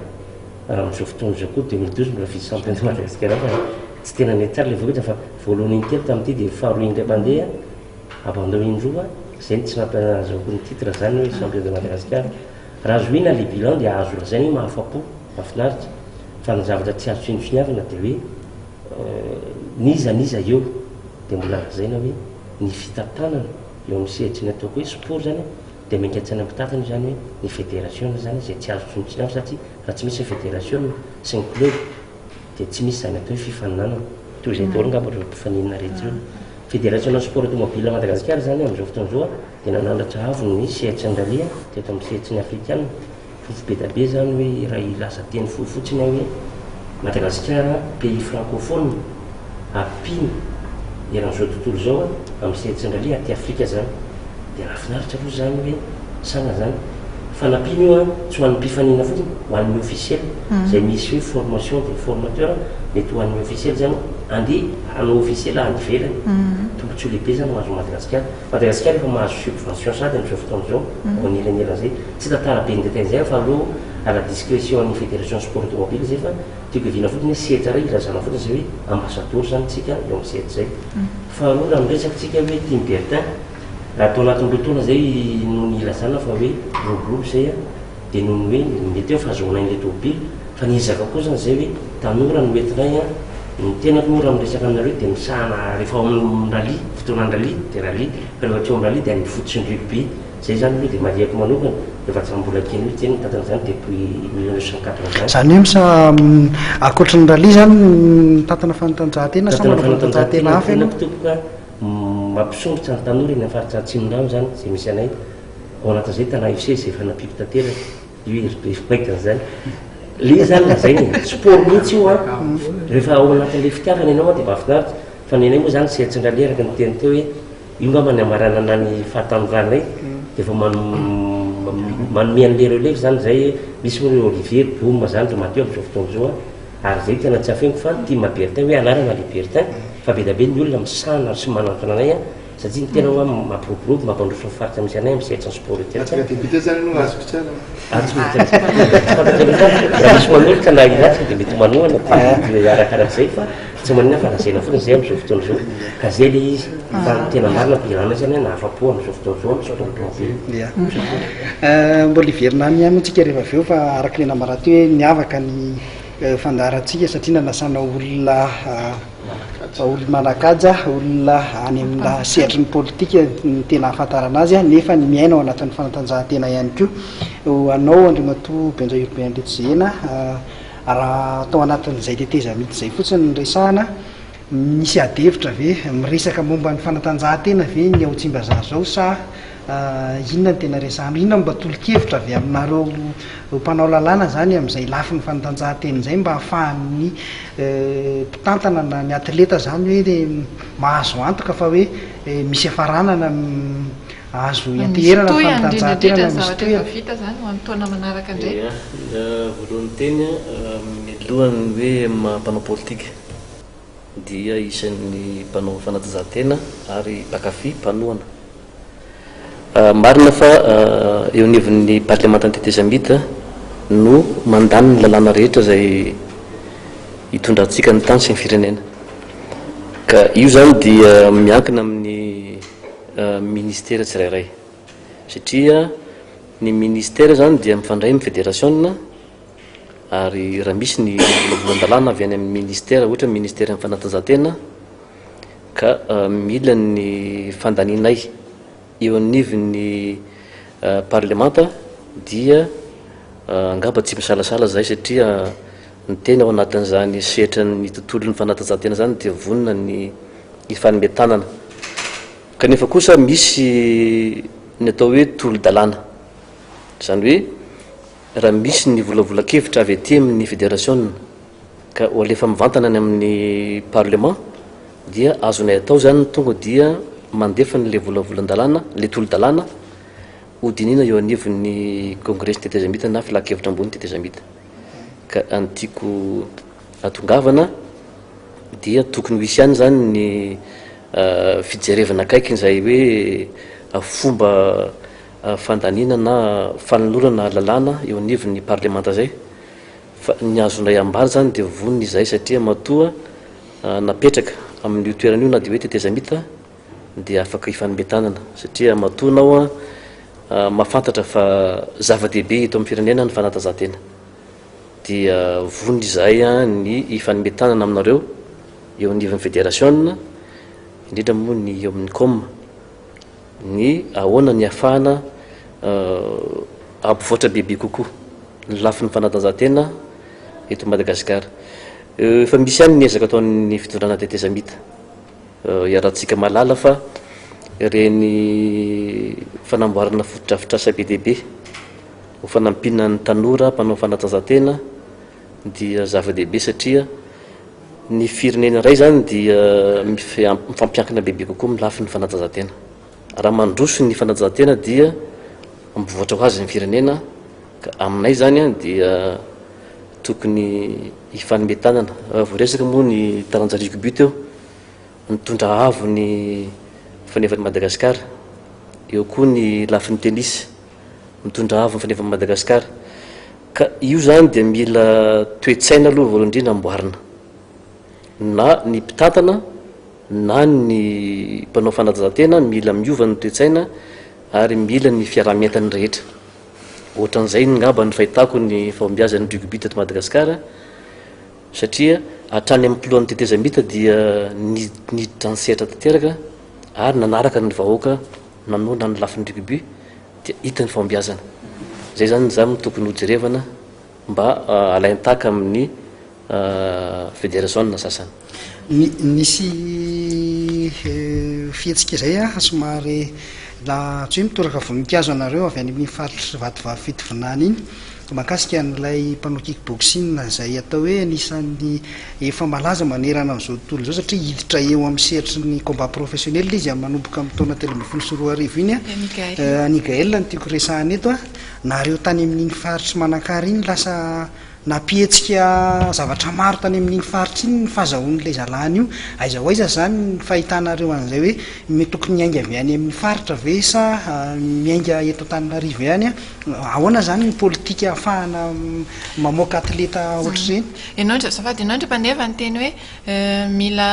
Amin'izao fotoana izao koa 2012 mbola vice champion de Madagasikara fa tsy tena ny tsara le vokatra fa voalohany intelo tamin'ity dia faharoa indray mandeha abandon indroa izay tsy nampahazoako ny titre zany hoe champion de Madagasikara. Raha azo ina le bilan dia azo lazainy mahafa-po mahafinaritra fa ny zavatra tsy azo tsinotsiniavana dia hoe niza eo dia mbola lazaina hoe ny fitantanana eo amin'ny sehatry ny ataoko hoe sport zany dia miankatsany ampitatana io zany hoe ny fédération zany izay tsy azo tsinotsiniavana satria raha tsy misy fédération sy ny club dia tsy misy zany atao hoe fifaninanana toy izay taolo ngamba ireo mpifaninana rehetra io fédération sport automobile Madagasikara zany amin'izao fotoan'izao dia nanandratra avo ny sehatry Andalia teto amin'ny sehatry ny afrikana fofobe dabe zany hoe raha lasa teny fotsiny hoe Madagasikara pays francophone apiny eran'izao tontolo zao amin'ny sehatry Andalia aty Afrika zany dia rahafinaritra aloha zany hoe sana zany fa napiny io tsy ho an'ny mpifanina fotsiny ho an'ny officiel zay misy hoe formation de formateur mety ho an'ny officiel zany andeha hanao officiel any ivelany tombontsoa lehibe zany mahazo Madagasikara efa mahazo subvention sady amin'izao fotoan'izao manelanela zay tsy tantara be ndetany zay fa aloha à la discrétion ny fédération sport automobile zay fa tiako viana fotiny hoe sehatry ray ilazana fotiny zay hoe ambassadeur zany tsika eo amin'ny sehatry zay fa aloha raha miresaky tsika hoe Team Bertin raha atao anatin'ny lotoana zay no ny ilazana fa hoe groupe zay dia noho hoe mety eo fa azoanain'ilay tomobily fa niezaka koa zany zay hoe tanora no entinay ny tena aloha raha miresaka aminareo dia misahana rehefa ao amin'ny rally fotoana rally dia rally fa rehefa tsy ao amin'ny rally dia ny fototsy ny rugby zay zany hoe dia mariako manokana rehefa tsy mambola kely mihitsy ny tatana zany depuis 1980 zany hoe misa akoatra ny rally zany tatana fanatanjahantena sa manao fanatanjahantena hafa ianao topoka mampisongotra ny tanora eny amin'ny faritra atsimondrano zany zay misy anay ao anatin'izay tana UFC zay efa nampiko tanteraka USBFBaikany zany le zany lazainy sport mihitsy io rehefa ao anatin'le fitiavana ianao dia mahafinaritra fa nenay moa zany sehatry ny rally araka ny teny teo hoe io ngamba ny amarana anany fahatanoranay dia efa manome an'le relève zany zay misy hoe Olivier Boum zany ro Mateo amin'izao fotoan'izao ary zay tena tsy afeniko fa Team Bertin hoe anarana le Bertin fa be da be ny olona misahana sy manantona anay satria ny tena hoe mampiroborobo mampandroso ny faritra misy anay amin'ny sehatry ny sport débité zany no azoko tsara raha misy manolotra na ilatsika dia mety manohana arakarak'izay fa tsy manina fa razena fotiny zay amin'izao fotoan'izao ka zay le izy fa tena marina pirana zany nahafa-po amin'izao fotoan'izao amin'ny sport automobile mbola iverinany ihany antsika rehefa avy eo fa araka le namaraty hoe niavaka ny fandarantsika satria nanasana olona manakaja olona any amina sehatry ny politika ny tena hafantarana azy nefa ny miaina ao anatin'ny fanatanjahantena ihany koa anao Andriamatoa Benja Urbain Ndretizena raha atao anatin'izay teteza mihitsy zay fotsiny ny resahana misy adevitra ve miresaka momba ny fanatanjahantena ve ny ao Tsimbazaza zao sa inona ny tena resahana inona mba tolo-kevitra avy aminareo mpanao lalàna zany amin'izay lafi ny fanatanjahantena zay mba ahafahan'ny mpitantana na ny atleta zany hoe mahazo antoka fa hoe misy afaranana azo ianteherana fanatanjahantena misy vita zany ho an'taona manaraka indray voalohany teny milohany hoe mpanao politika dia isan'ny mpanao fanatanjahantena ary bakafy mpanoana marina fa eo anivon'ny parlemanta tetezamita no mandany ny lalàna rehetra zay hitondrantsika ny tany sy ny firenena ka io zany dia miankina amin'ny ministera tsirairay satria ny ministera zany dia mifandray amin'ny fédération ary raha misy ny volan-dalàna avy any amin'ny ministera ohatra ministera amin'ny fanatanjahantena ka mila ny fandaninay eo anivon'ny parlemanta dia angamba tsy misalasala zay satria ny tena ao anatin'izany sehatra ny tontolo ny fanatanjahantena zany dia vonona ny fanometanana kanefa kosa misy ny atao hoe tolo-dalàna zany hoe raha misy ny volavolan-kevitra avy aty amin'ny fédération ka alefa mivantana any amin'ny parlement dia azonay atao zany tonga dia mandefa n'le volavolan-dalàna le tolo-dalàna hodinina eo anivon'ny congrès tetezamita na filakevitra ambony tetezamita ka antiako atongavana dia tokony ho isy ihany zany ny fijerevana akaikiny zay hoe fomba fandanina na fanolorana lalàna eo anivon'ny parlemanta zay fa ny azonay ambary zany dia vonony izay satria matoa napetraka amin'ny toerana io na dia hoe tetezamita dia afaka ifanometanana satria matonao mahafantatra fa zava-dehibe eto amin'ny firenena ny fanatanjahantena dia vonony izay ny ifanometanana aminareo eo anivon'ny fédération indrindra moa ny eo amin'ny com ny ahoana ny ahafahana ampivoatra bebe kokoa ny lafin'ny fanatanjahantena eto Madagasikara efa misy ihany ny ezaka ataon'ny fitondrana tetezamita iarahantsika malala fa reny fanamboarana fotodrafitrasa be dehibe ho fanampina ny tanora mpanao fanatanjahantena dia zava-dehibe satria ny firenena iray zany dia mifampiankina bebe kokoa milafy ny fanatanjahantena. Raha mandroso ny fanatanjahantena dia mivoatra ho azy ny firenena, ka aminay zany a dia tokony hifanometanana. Voaresaka moa ny taranja rugby teo, nitondra avo ny fanevan'i Madagasikara, eo koa ny lafin'ny tennis mitondra avo ny fanevan'i Madagasikara. Ka io zany dia mila toe-tsaina aloha voalohany indrindra amboarina, na ny mpitantana na ny mpanao fanatanjahantena mila miova ny toe-tsaina ary mila ny fiarah-mientany rehetra. Ohatran'izay ngamba ny fahitako ny fahombiazan'ny rugby teto Madagasikara, satria hatrany amin'ny mpilohan'ny tetezam-bita dia niditra ny sehatra tanteraka ary nanaraka ny vahoaka nanona ny lafin'ny rugby dia hita ny fahombiazana. Zay zany zany tokony hojerevana mba alain-taka amin'ny fédération na sasany. Nisy fihetsika izay a somary la tsy hoe mitoraka voninkazo anareo avy any amin'ny faritra vatovavy fitovinany iny mahakasika n'ilay mpanao kickboxing izay atao hoe anisan'ny efa malaza manerana amin'izao tontolo izao satria hiditra eo amin'ny sehatry ny combat professionnel izy a manomboka amin'ny taona 2024 iny a Nigaël ny tiako resahana eto a nareo tany amin'iny faritra Manakary iny lasa nampihetsika zavatra maro tany amin'iny faritra iny ny fahazahoan'ilay zalany io aiza ho aiza zany fahitanareo an'izay hoe tokony miainga avy any amin'ny faritra ve sa miainga eto Antananarivo ihany a ahoana zany ny politika ahafahana mamoaka atleta ohatr'ireny? Ianao ndray azafady, ianao ndray mpaneva ny teny hoe mila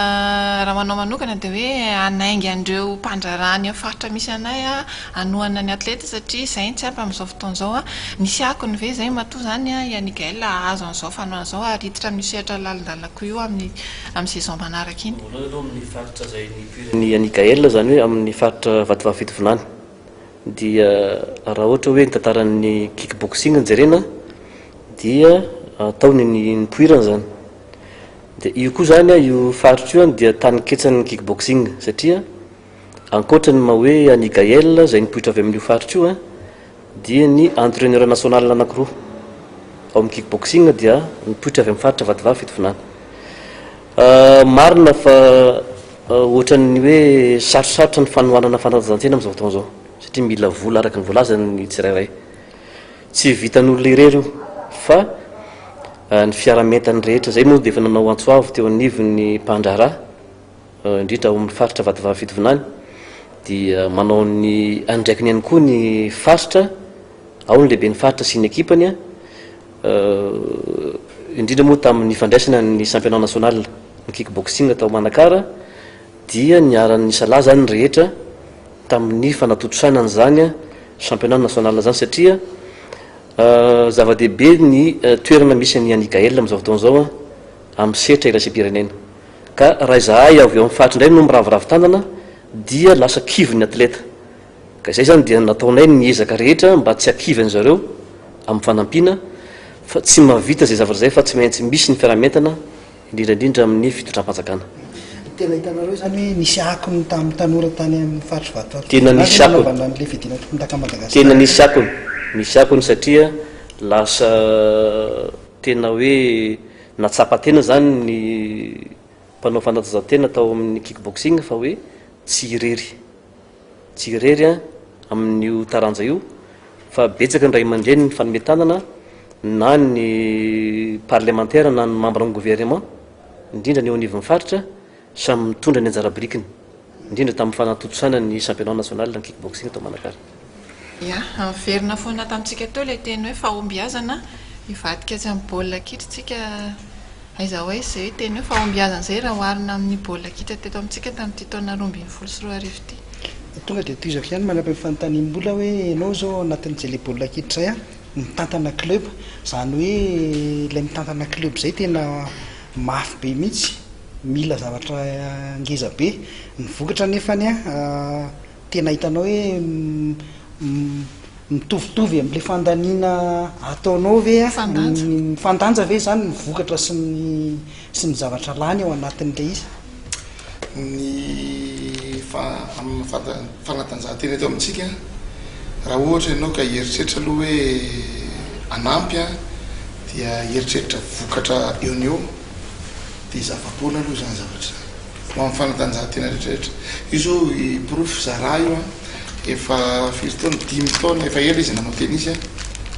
raha manao manokana dia hoe anaingy an'ireo mpandrarany amin'ny faritra misy anay a anohana ny atleta satria izay tsy ampy amin'izao fotoana izao a nisy akony ve izay matoa zany a Nigaël azo an'izao fanoana izao ary hiditra amin'ny sehatra lalindalako io amin'ny saison manaraka iny. Amin'ny faritra zay ny Nigaël zany hoe amin'ny faritra vatovavy fitovinany dia raha ohatra hoe tantaran'ny kickboxing jerena dia ataony ny poirana zany dia io koa zany a io faritra io dia tany ketsan'ny kickboxing satria ankoatra ny ma hoe Nigaël zay nipoitra avy amin'io faritra io a dia ny entraîneur national anankiroa ao amin'ny kickboxing dia nipoitra avy amin'ny faritra vatovavy fitovinany. Marina fa ohatran'ny hoe sarosarotra ny fanohanana fanatanjahantena amin'izao fotoana izao satria mila vola araka ny voalazany tsirairay, tsy vitan'olona irery io fa ny fiarah-mientany rehetra. Zay moa dia efa nanao antsoavo teo anivon'ny mpandrara indrindra ao amin'ny faritra vatovavy fitovinany dia manao ny andraikiny ihany koa ny faritra ao ny lehibe ny faritra sy ny ekipany a indrindra moa tamin'ny fandraisana ny championnat national ny kickboxing tao Manakara dia niaran'ny salahy zany rehetra tamin'ny fanatotosanany zany a championnat national zany satria zava-dehibe ny toerana misy ny Nigaël amin'izao fotoana izao a amin'ny sehatra iraisam-pirenena. Ka raha izahay avy eo amin'ny faritra indray no miravoravo tanana dia lasa kivy ny atleta, ka izay zany dia nataonay niezaka rehetra mba tsy hakivy an'zareo amin'ny fanampiana fa tsy mahavita zay zavatra zay fa tsy maintsy misy ny fiarah-mientana indrindrandrindra amin'ny fitondram-panjakana. Tena hitanareo zany hoe nisy akony tamin'ny tanora tany amin'ny faritra vatovavy. Tena nisy akony. Tena nisy akony satria lasa tena hoe natsapa-tena zany ny mpanao fanatanjahantena tao amin'ny kickboxing fa hoe tsy irery a amin'io taranja io fa betsaka ny ray aman-dreny ny fanometanana na ny parlementaire na ny membre ny gouvernement indrindra ny eo anivon'ny faritra samy mitondra ny anjara birikiny indrindra tamin'ny fanatotosana ny championnat national ny kickboxing tao Manakara. Ya, verina foana tamintsika teo ilay teny hoe fahombiazana hivadika tsy amin'ny baolina kitra tsika aiza hoe izay hoe teny hoe fahombiazana izay raha oharina amin'ny baolina kitra teto amintsika tamin'ity taona 2024 ty. Tonga dia toizako ihany manapy amin'ny fanontaniam-bola hoe ianao zao anatin'izay ilay baolina kitra zay a mitantana club zany hoe ilay mitantana club zay tena mafy be mihitsy mila zavatra ngeza be ny vokatra nefany a tena hitanao hoe mitovitovy amin'ilay fandaniana ataonao ve a fandanja ve zany ny vokatra sy ny zavatra lany ao anatin'ilay izy. ny fanatanjahantena eto amintsika raha ohatra ianao ka heritreritra aloha hoe anampy a dia heritreritra vokatra eo ny eo dia zava-poana aloha zany zavatra ho amin'ny fanatanjahantena rehetrarehetra io zao iprofo zara io a efa firy taona 5 taona efa ela izy nanao tena izy a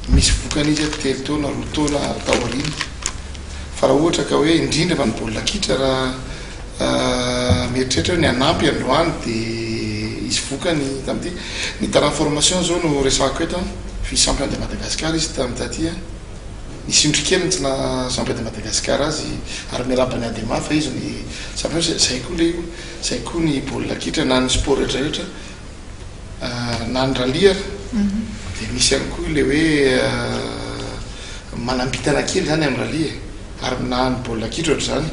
misy vokana izy a 3 taona 2 taona taoriana fa raha ohatra ka hoe indrindra fa ny baolina kitra raha mieritreritra hoe ny anampy androany dia izy vokany tamity ny transformation zao no resako eto fi champion de Madagascar izy tamitaty a nisy indrikely tsy na champion de Madagascar azy ary miarabany adema fa izy ny champion zay koa le io zay koa ny baolina kitra na ny sport rehetrarehetra na ny raliara dia misy ihany koa le hoe manambitana kely zany amin'ny ralia ary na ny baolina kitra ohatra zany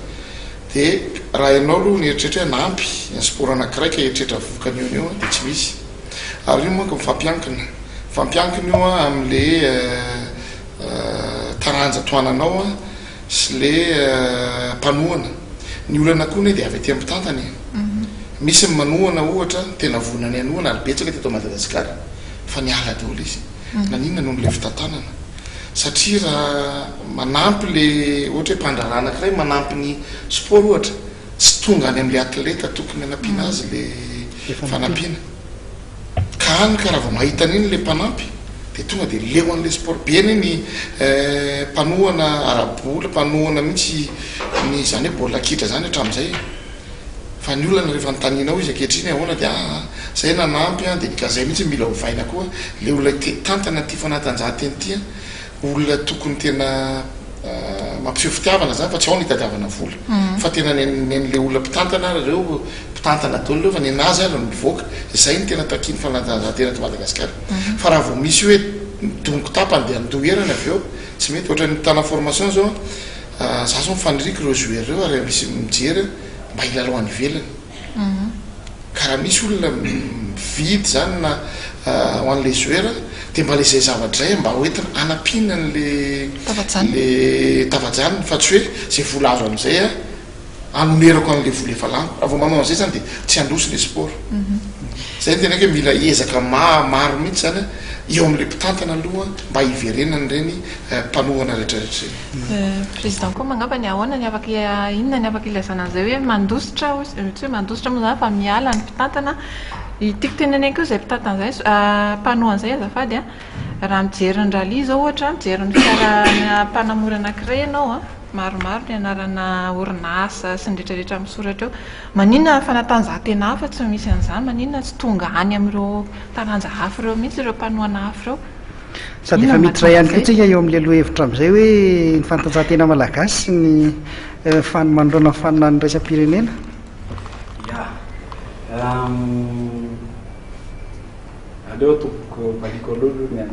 dia raha ianao aloha ny eritreritra hoe nampy ny sport anankiray ka eritreritra vokany eo ny eo dia tsy misy ary io moa ka mifampiankina io a amin'le taranja toananao a sy le mpanohana ny olana koa ne dia avy aty ampitantany misy manohana ohatra tena vonany anohana ary betsaka teto Madagasikara fa niala daholo izy naninona noho n'le fitantanana satria raha manampy le ohatra hoe mpandrarana anankiray manampy ny sport ohatra tsy tonga any amin'le atleta tokony anampiana azy le fanampiana ka any ka raha vao mahita an'iny le mpanampy dia tonga dia leo an'le sport be ny ny mpanohana arabola mpanohana mihitsy ny zany hoe baolina kitra zany hatramin'izay fa ny olana rehefa nytaninao izy akehitriny ahoana dia zay nanampy a dia nikazay mihitsy mila hovaina koa le olona tantana ty fanatanjahantena ty a olona tokony tena mampiseho fitiavana zany fa tsy ao ny hitadiavana vola fa tena nen'le olona mpitantana reo mpitantana daholo reo fa nenazy ary mivoaka zay ny tena takiny fanatanjahantena to Madagasikara fa raha vao misy hoe dongo tapany dia andoherana avy eo tsy mety ohatra mitana formation zao za zao mifaniriky reo joueur reo ary misy mijery mba hilalao any ivelany ka raha misy olona vidy zany na ho an'le joueur dia mba le zay zavatra zay mba hoentina anampina n'le tavajanony fa tsy hoe zay vola azo amin'izay a anonerako an'le vola efa lano raha vao manao an'izay zany dia tsy androso le sport zay ny tena hoe mila ezaka maro mihitsy zany eo amin'le mpitantana aloha mba hiverenany reny mpanohana rehetrarehetra reny président koa magnapa ny ahoana ny afaka inona ny afaka ilazana an'izay hoe mandositra tsy hoe mandositra moa zany fa miala ny mpitantana tiako teneneny koa zay mpitantana zay mpanohan'izay azafady a raha mijery ny ralia zao ohatra mijery ny fiara mpanamora anankiray ianao a maromaro ny anarana orinasa sy ny rehetrarehetra misoratra eo maninona fanatanjahantena hafa tsy misy an'izany maninona tsy tonga any amin'ireo taranja hafa ireo mihitsy ireo mpanohana hafa ireo sady efa miditra ihany koa tsika eo amin'le aloha hevitra amin'izay hoe ny fanatanjahantena malagasy sy ny manoloana fanina ny raisam-pirenena aleo tokoko valiko aloha ny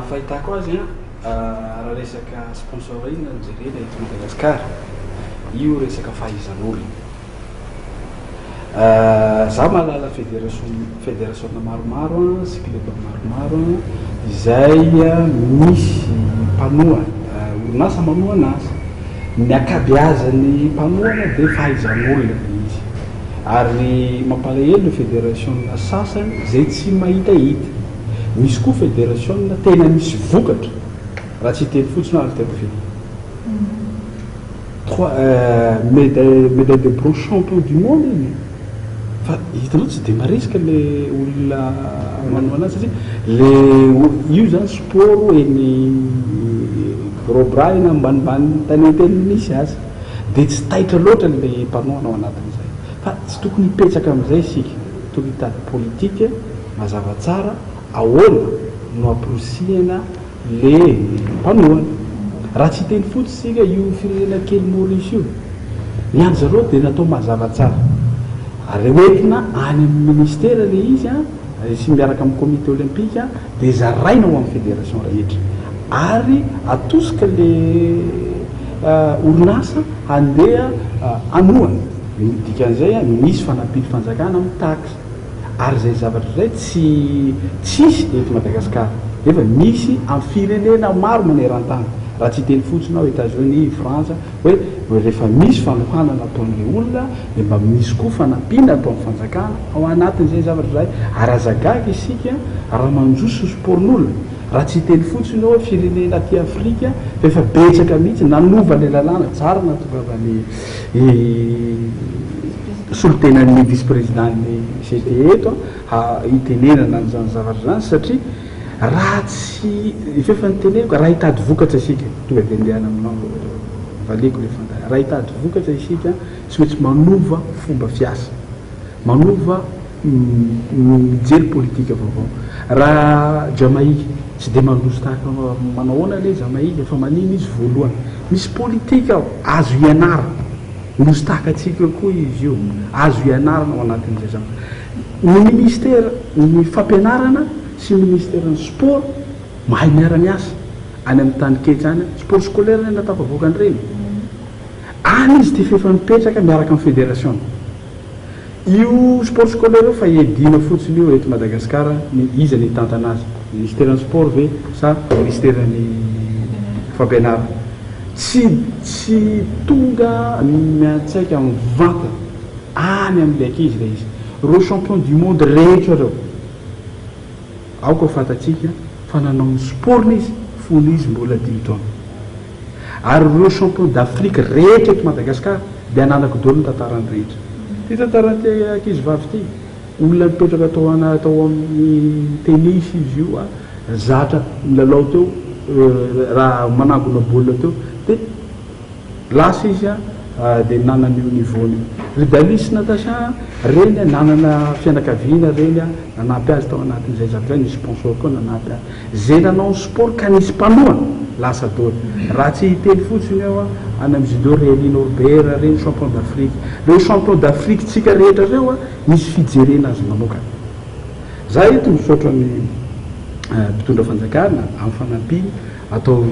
fahitako azy raha resaka sponsorina jerena eto Madagasikara io resaka fahaizan'olona za mahalala fédération maromaro sy club maromaro izay misy mpanohana orinasa manohana azy ny akabeazany mpanohana dia fahaizan'olona izy ary mampalahelo fédération sasany zay tsy mahitahita misy koa fédération tena misy vokatra raha tsy teny fotsiny ary telo médaille de bronze champion du monde iny fa hitanao tsy dia marisika le olona manohana azy satria le io zany sport eny robra eny ambanimbany taneteny misy azy dia tsy taitra loatra le mpanohana ao anatin'izay fa tsy tokony hipetsaka amin'izay sika tokony hitady politika mazava tsara ahoana no amporosihana le mpanohana raha tsy teny fotsisika io firenena kely Maurice io ny andro zareo dia natao mazava tsara ary hoentina any amin'ny ministera le izy sy miaraka amin'ny comité olympique dia zaraina ho amin'ny fédération rehetra ary atosika le orinasa andeha anohana dikan'izay misy fanampiny fanjakana amin'ny taxe ary zay zavatra zay tsisy eto Madagasikara efa misy amin'ny firenena maro maneran-tany raha tsy teny fotsiny ao États-Unis Frantsa hoe rehefa misy fanohanana ataon'le olona de mba misy koa fanampiana ataon'ny fanjakana ao anatin'izay zavatra zay ary azagaga isika raha manjoso sportn'olona raha tsy teny fotsiny ao firenena aty Afrika fa efa betsaka mihitsy nanova le lalàna tsara natongavany solotenan'ny vice-présidentny CTE eto hitenenana an'izany zavatra zany satria raha tsy ifefa nyteneniko raha hitady vokatra isika tonga de andeana aminao valeko le fantany raha hitady vokatra isika tsy maintsy manova fomba fiasa manova mijery politika vaovao raha Jamaïque tsy de mandroso tahaka manahoana le Jamaïque fa manino izy voalohany misy politika ao azo ianara nosy tahaka atsika koa izy io azo ianarana ao anatin'izay zany ny ministère ny fampianarana sy ministèren'ny sport mahay miara-miasa any amin'ny tany ketra any sport scolaire ny natapavoakany reny any izy ty fefa mipetraka miaraka amin'ny fédération io sport scolaire fa edina fotsiny io eto Madagasikara izy ny tantana azy ministèren'ny sport ve sa ministèren'ny fampianarana tsy tonga miantsaika amin'ny vanta any amin'le ankizy le izy reo champion du monde rehetra reo aoka fantatsika fa nanao ny sportny izy fony izy mbola 10 taona ary reo champion d'Afrique rehetra eto Madagasikara de ananako dolo ny tantarany rehetra ty tantarany ankizy vavy ty olona mipetraka atao amin'ny tennis izy io zatra milalao teo raha manangona baolina teo de lasa izy de nanan'io niveaony Ridalis Natasha reny nanana fianakaviana reny nanampy azy tao anatin'izay zavatra ny sponsor koa nanampy azy zay nanao sport ka nisy mpanohana lasa dolo raha tsy hiteny fotsiny ao any amin'ny judo Rémy Norbert reny champion d'Afrique reo champion d'Afrique tsika rehetra reo misy fijerena azy manokana za eto misaotra ny mpitondra fanjakana amin'ny fanampiny atao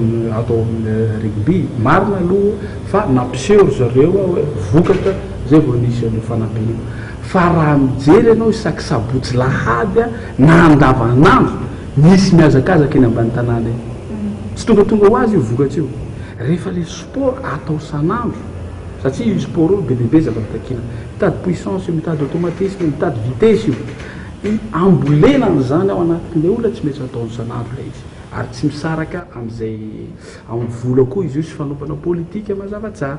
rugby marina aloha fa nampiseho zareo hoe vokatra zay vao nisy le fanampiny fa raha mijery ianao isaky sabotsy lahady na andavanandro misy miazakazaka eny ambany tanàna eny tsy tongatonga ho azy io vokatra io rehefa le sport atao sanandro satria io sport io be dehibe zava-pitakina mitady puissance io mitady automatisme mitady vitesse io ambolena n'zany ao anatin'le olona tsy maintsy ataony sanandro le izy ary tsy misaraka am'izay amin'ny vola koa izy io sy fanaovana politika mazava tsara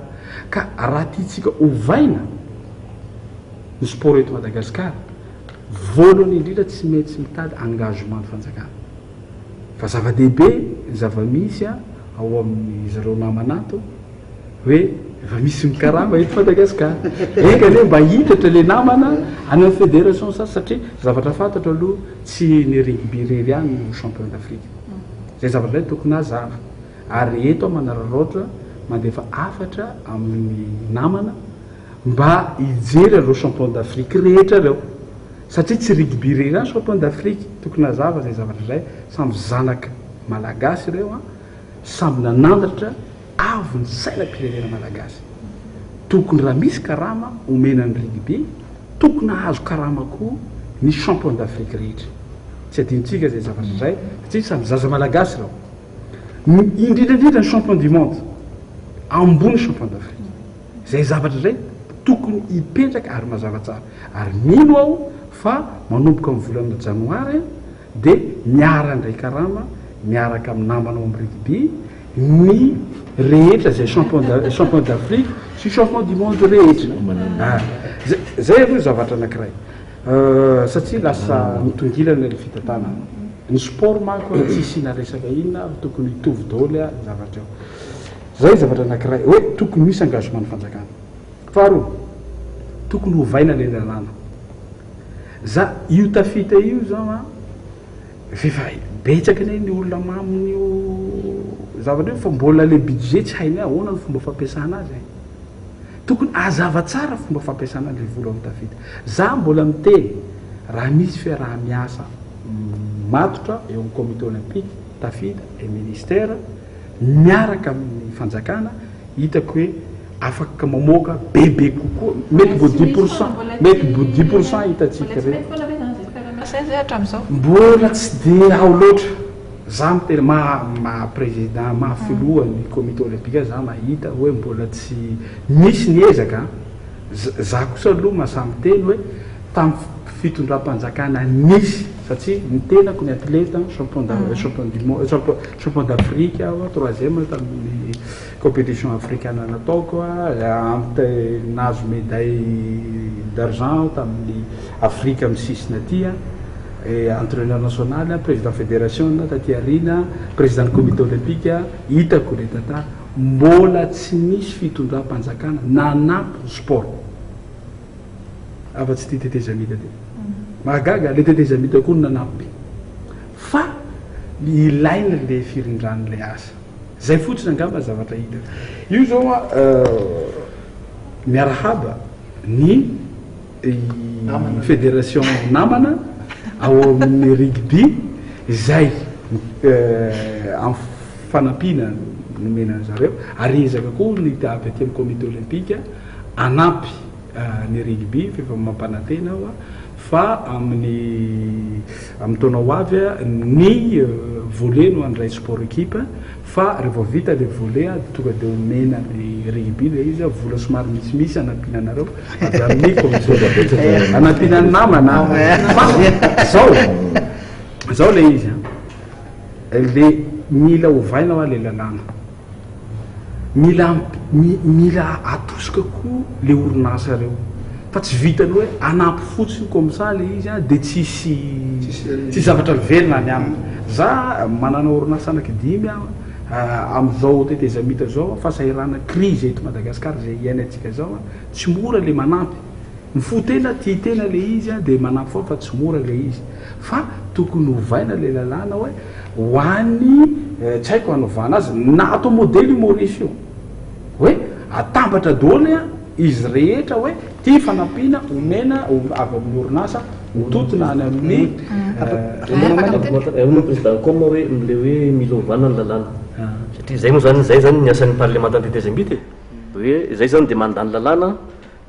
ka raha tiatsika ovaina ny sport eto Madagasikara voalohany indrindra tsy maintsy mitady engagement ny fanjakana fa zava-dehibe zava-misy ao amin'ny zareo namanato hoe efa misy mikarama eto Madagasikara eka le mba hitatra le namana any amin'ny fédération sa satria zavatra fantatra aloha tsy ny rugby rery any no champion d'Afrique zay zavatra zay tokony azava ary eto manararoatra mandefa afatra amin'ny namana mba hijery reo champion d'Afrique rehetra reo satria tsy rugby rery any champion d'Afrique tokony azava zay zavatra zay samby zanaka malagasy reo samby nanandatra avy ny sainam-pirenena malagasy tokony raha misy karama omenany rugby tokony ahazo karama koa ny champion d'Afrique rehetra tsy adintsika zay zavatra zay satria samby zaza malagasy reo indrindrandrindra ny champion du monde ambony champion d'Afrique zay zavatra zay tokony hipetraka ary mazava tsara ary mino aho fa manomboka amin'ny volana janoary de miara-ndray karama miaraka amin'ny namanao amin'ny rugby ny rehetra zay champion d'Afrique sy champion du monde rehetra zay aloha zavatra anankiray satria lasa mitongilana le fitatana ny sport manko tsy isina resaka inona tokony hitovy daholo zavatra eo zay zavatra anankiray hoe tokony misy engagement ny fanjakana faharoa tokony hovaina le lalàna za io tafita io zao fefa betsaka ne ny olona mamin'io zavatra io fa mbola le budget tsy hainy ahoana ny fomba fampiasana azy tokony azava tsara fomba fampiasana le vola amin'ny tafita za mbola miteny raha misy fiaraha-miasa matotra eo amin'ny comité olympique tafita e ministère miaraka amin'ny fanjakana hitako hoe afaka mamoaka bebe kokoa mety bo 10% mety bo 10% hitatsika reny mbola tsy de ao loatra za mitena mahaprésident mahafilohany comité olympique za mahita hoe mbola tsy misy ny ezaka za kosa aloha mahasamy teny hoe tamin'ny fitondram-panjakana nisy satria ny tenako ny athlète champion d'Afrique aho troisième tamin'ny compétition africaine nataoko nahazo médaille d'argent tamin'ny Afrique amin'ny sisina aty entraîneur national président fédération taty arina président comité olympique hitako le tata mbola tsy misy fitondram-panjakana nanampy sport afa-tsy ty tetezamita ty mahagaga le tetezamita koa nanampy fa ilaina le firindrany le asa zay fotsiny angamba zavatra hita io zao a miarahaba ny fédération namana ao amin'ny rugby zay en fanampina nomena zareo ary ezaka koa ny avy aty amin'ny comité olympique anampy ny rugby fefa mampanantena ao fa amin'ny taona ho avy ny volley no andray sport équipe fa rehefa vita le volley tonga de omena le rugby le izy vola somary misimisy anampina anareo avy amin'ny comité anampina ny namana fa zao le izy le mila ovaina le lalàna mila atosika koa le orinasa reo fa tsy vitany hoe anampy fotsiny comme ça le izy de tsisy zavatra velona ny aminy za manana orinasa anaky 5 am'izao tetezamita zao fasahirana crise eto Madagasikara zay iaina atsika zao tsy mora le manampy mifotena tia tena le izy de manampy foa fa tsy mora le izy fa tokony ovaina le lalàna hoe hoan'ny tsy haiko hanovana azy na atao modely Maurice io hoe atambatra daholo izy rehetra hoe ty fanampina omena avy amin'ny orinasa mitotona any amin'ny président comme hoe le hoe milovana ny lalàna satria zay moa zay zany ny asan'ny parlement tetezamity hoe zay zany de mandany lalàna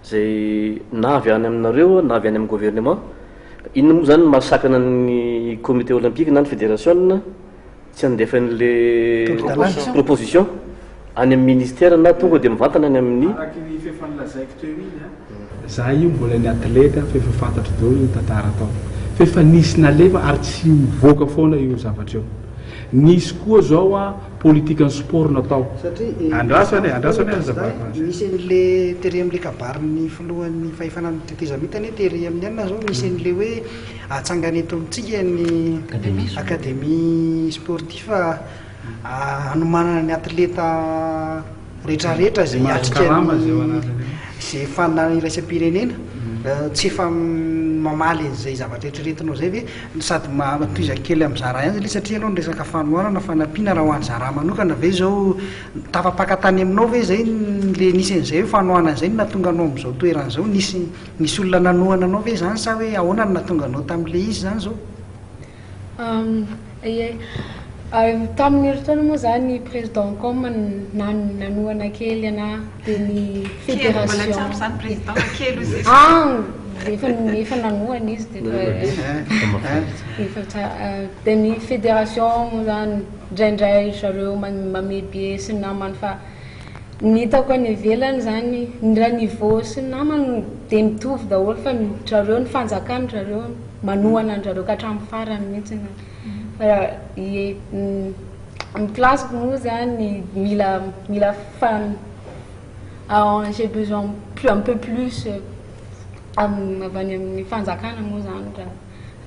zay na avy any aminareo na avy any amin'ny gouvernement inona moa zany mahasakana ny comité olympique na ny fédération tsy andefan'le proposition any amin'ny ministère na tonga de mivantana any amin'ny araky ny fefanlazaiko teo iny za io mbola ny athlète fefa fantatry daholo ny tantara atao fefa nisy nalefa ary tsy mivoaka foana io zavatra eo nisy koa zao politique ny sport natao satria andrasany misy an'le tery am'le kabariny filohan'ny fahefanany tetezamita tery amin'ny anina zao misy an'le hoe atsangany eto amitsika ny académie sportif anomanana ny athlète rehetrarehetra zay atrika zay fanana iraisam-pirenena tsy efa mamaly zay zavatra rehetraretinao zay ve sady matoizakely amin'ny zara ihany le satria anao nyresaka fanoanana fanampiana raha hoan'ny zara manokana ve zao tafapakatany aminao ve zay le nisy an'izay hoe fanoana zay natonga anao am'izao toerana zao nisy olona nanohana anao ve zany sa hoe ahoana ny natonga anao tam'le izy zany zao tamin'ny eritaona moa zany président comme nanohana kely ana de ny fédération efa nanohana izy de ny fédération moa zany ndraindray zareo mameby sy ny namany fa ny hitako any ivelany zany raha niveau sy ny namany de mitovy daholo fa zareo ny fanjakana zareo manohana anjareo ka hatramin'ny farany mihitsy ny place moa zany mila j'ai besoin un peu plus avy any amin'ny fanjakana moa zany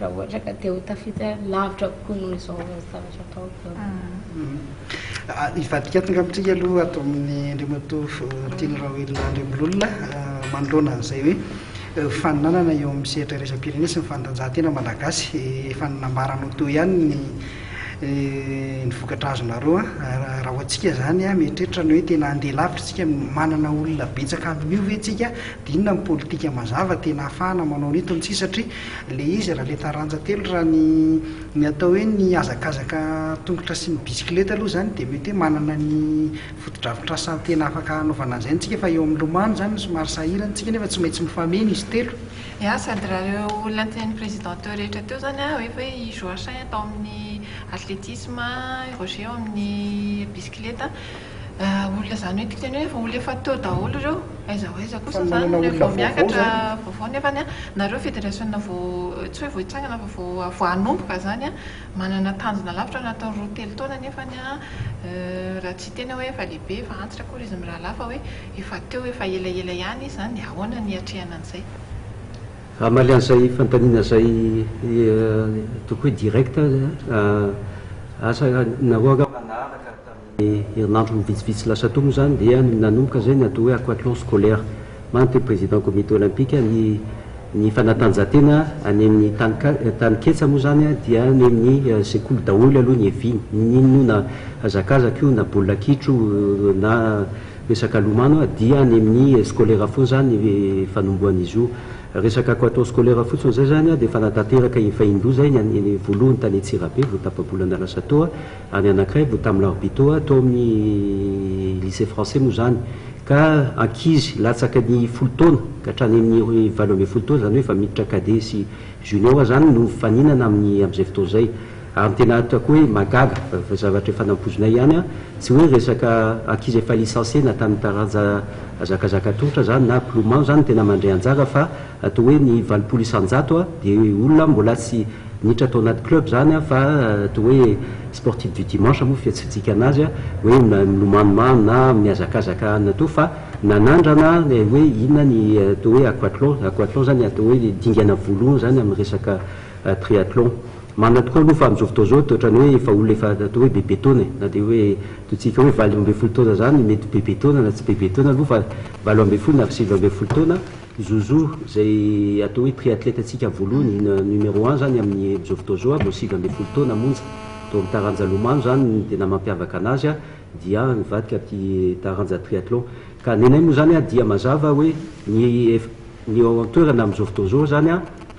raha ohatra ka te ho tafita lavitra kokoa noho izao zavatra ataoko ivadika atongapitrika aloha atao amin'ny andriamato tiany raha oelona andriambololona manoloana an'izay hoe faninanana eo amin'ny sehatra iraisam-pirenena sy ny fanatanjahantena malagasy efa nambaranao teo ihany ny vokatra azonareo raha hoantsika zany mieritreritra ny hoe tena andeha lavitra tsika manana olona betsaka amin'io ve tsika de inona ny politika mazava tena ahafahana manao neto amintsika satria le izy raha le taranja telo raha ny atao hoe ny azakazaka tongotra sy ny bisikileta aloha zany de mety hoe manana ny fotodrafitrasa tena afaka anaovana an'izay ntsika fa eo amin'ny lomano zany somary sahirany tsika nefa tsy maintsy mifameny izy telo sady raha reo olona ntian'ny président teo rehetra teo zany hoe efa ijoasain atao amin'ny atletisme roger amin'ny bisikileta olona zany hoe tika teny hoe efa olona efa teo daholo reo aiza hoaiza kosa zany rehefa miakatra vaovao nefany a nareo fédération tsy hoe vohitsangana fa vo anomboka zany a manana tanjona lavitra natao roa telo taona nefany a raha tsy tena hoe efa lehibe efa antsitra koa izy miraha lafa hoe efa teo efa elaela ihany izy zany ahoana ny atrehana an'izay raha maly an'izay fantanina zay toko hoe direct asa nahoaka manaraka tamin'ny herinandro mivitsivitsy lasa tomo zany dia nanomboka zay ny atao hoe aquathlon scolaire manote président comité olympique ny fanatanjahantena any amin'ny tanyketsa moa zany dia any amin'ny sekoly daholo aloha ny eviny ninino na azakazaka io na baolina kitro na resaka lomano dia any amin'ny scolaire foana zany fanomboan'izy io resaka aquathlon scolaire fotsiny zay zany dia fanatanteraka fahindroa zay ny voalohany tany Antsirabe vao tapabolana lasa tao any anankiray vao tamin'ny Larbito tao amin'ny lycée français moa zany ka ankizy latsaka ny folo taona ka hatrany amin'ny 20 taona zany hoe efa miditra cadet sy junior zany no faninana amin'izay fotoana zay ary tena ataoko hoe magaga zavatra efa nampozonay ihany tsy hoe resaka ankizy efa licencié na tamin'ny taranja azakazaka tongotra zany na plomano zany tena mandray anjara fa atao hoe ny 20 isanjato dia olona mbola tsy niditra atao anaty club zany fa atao hoe sportif du dimanche moa fiatsitsika anazy hoe milomanomano na miazakazaka natao fa nanandrana hoe inona ny atao hoe aquathlon zany atao hoe dingana voalohany zany amin'ny resaka triathlon manana tokoa aloha fa amin'izao fotoana zao toetrany hoe efa olona efa atao hoe bebe taona na dia hoe totsika hoe 20 taona zany mety bebe taona na tsy bebe taona aloha fa 20 na 20 taona zozo zay atao hoe triathlète atsika voalohany numéro 1 zany amin'izao fotoana zao mbo 20 taona monja to amin'ny taranja lomano zany tena mampiavaka anazy dia mivadika ty taranja triathlon ka nenay moa zany dia mazava hoe ny toerana amin'izao fotoana zao zany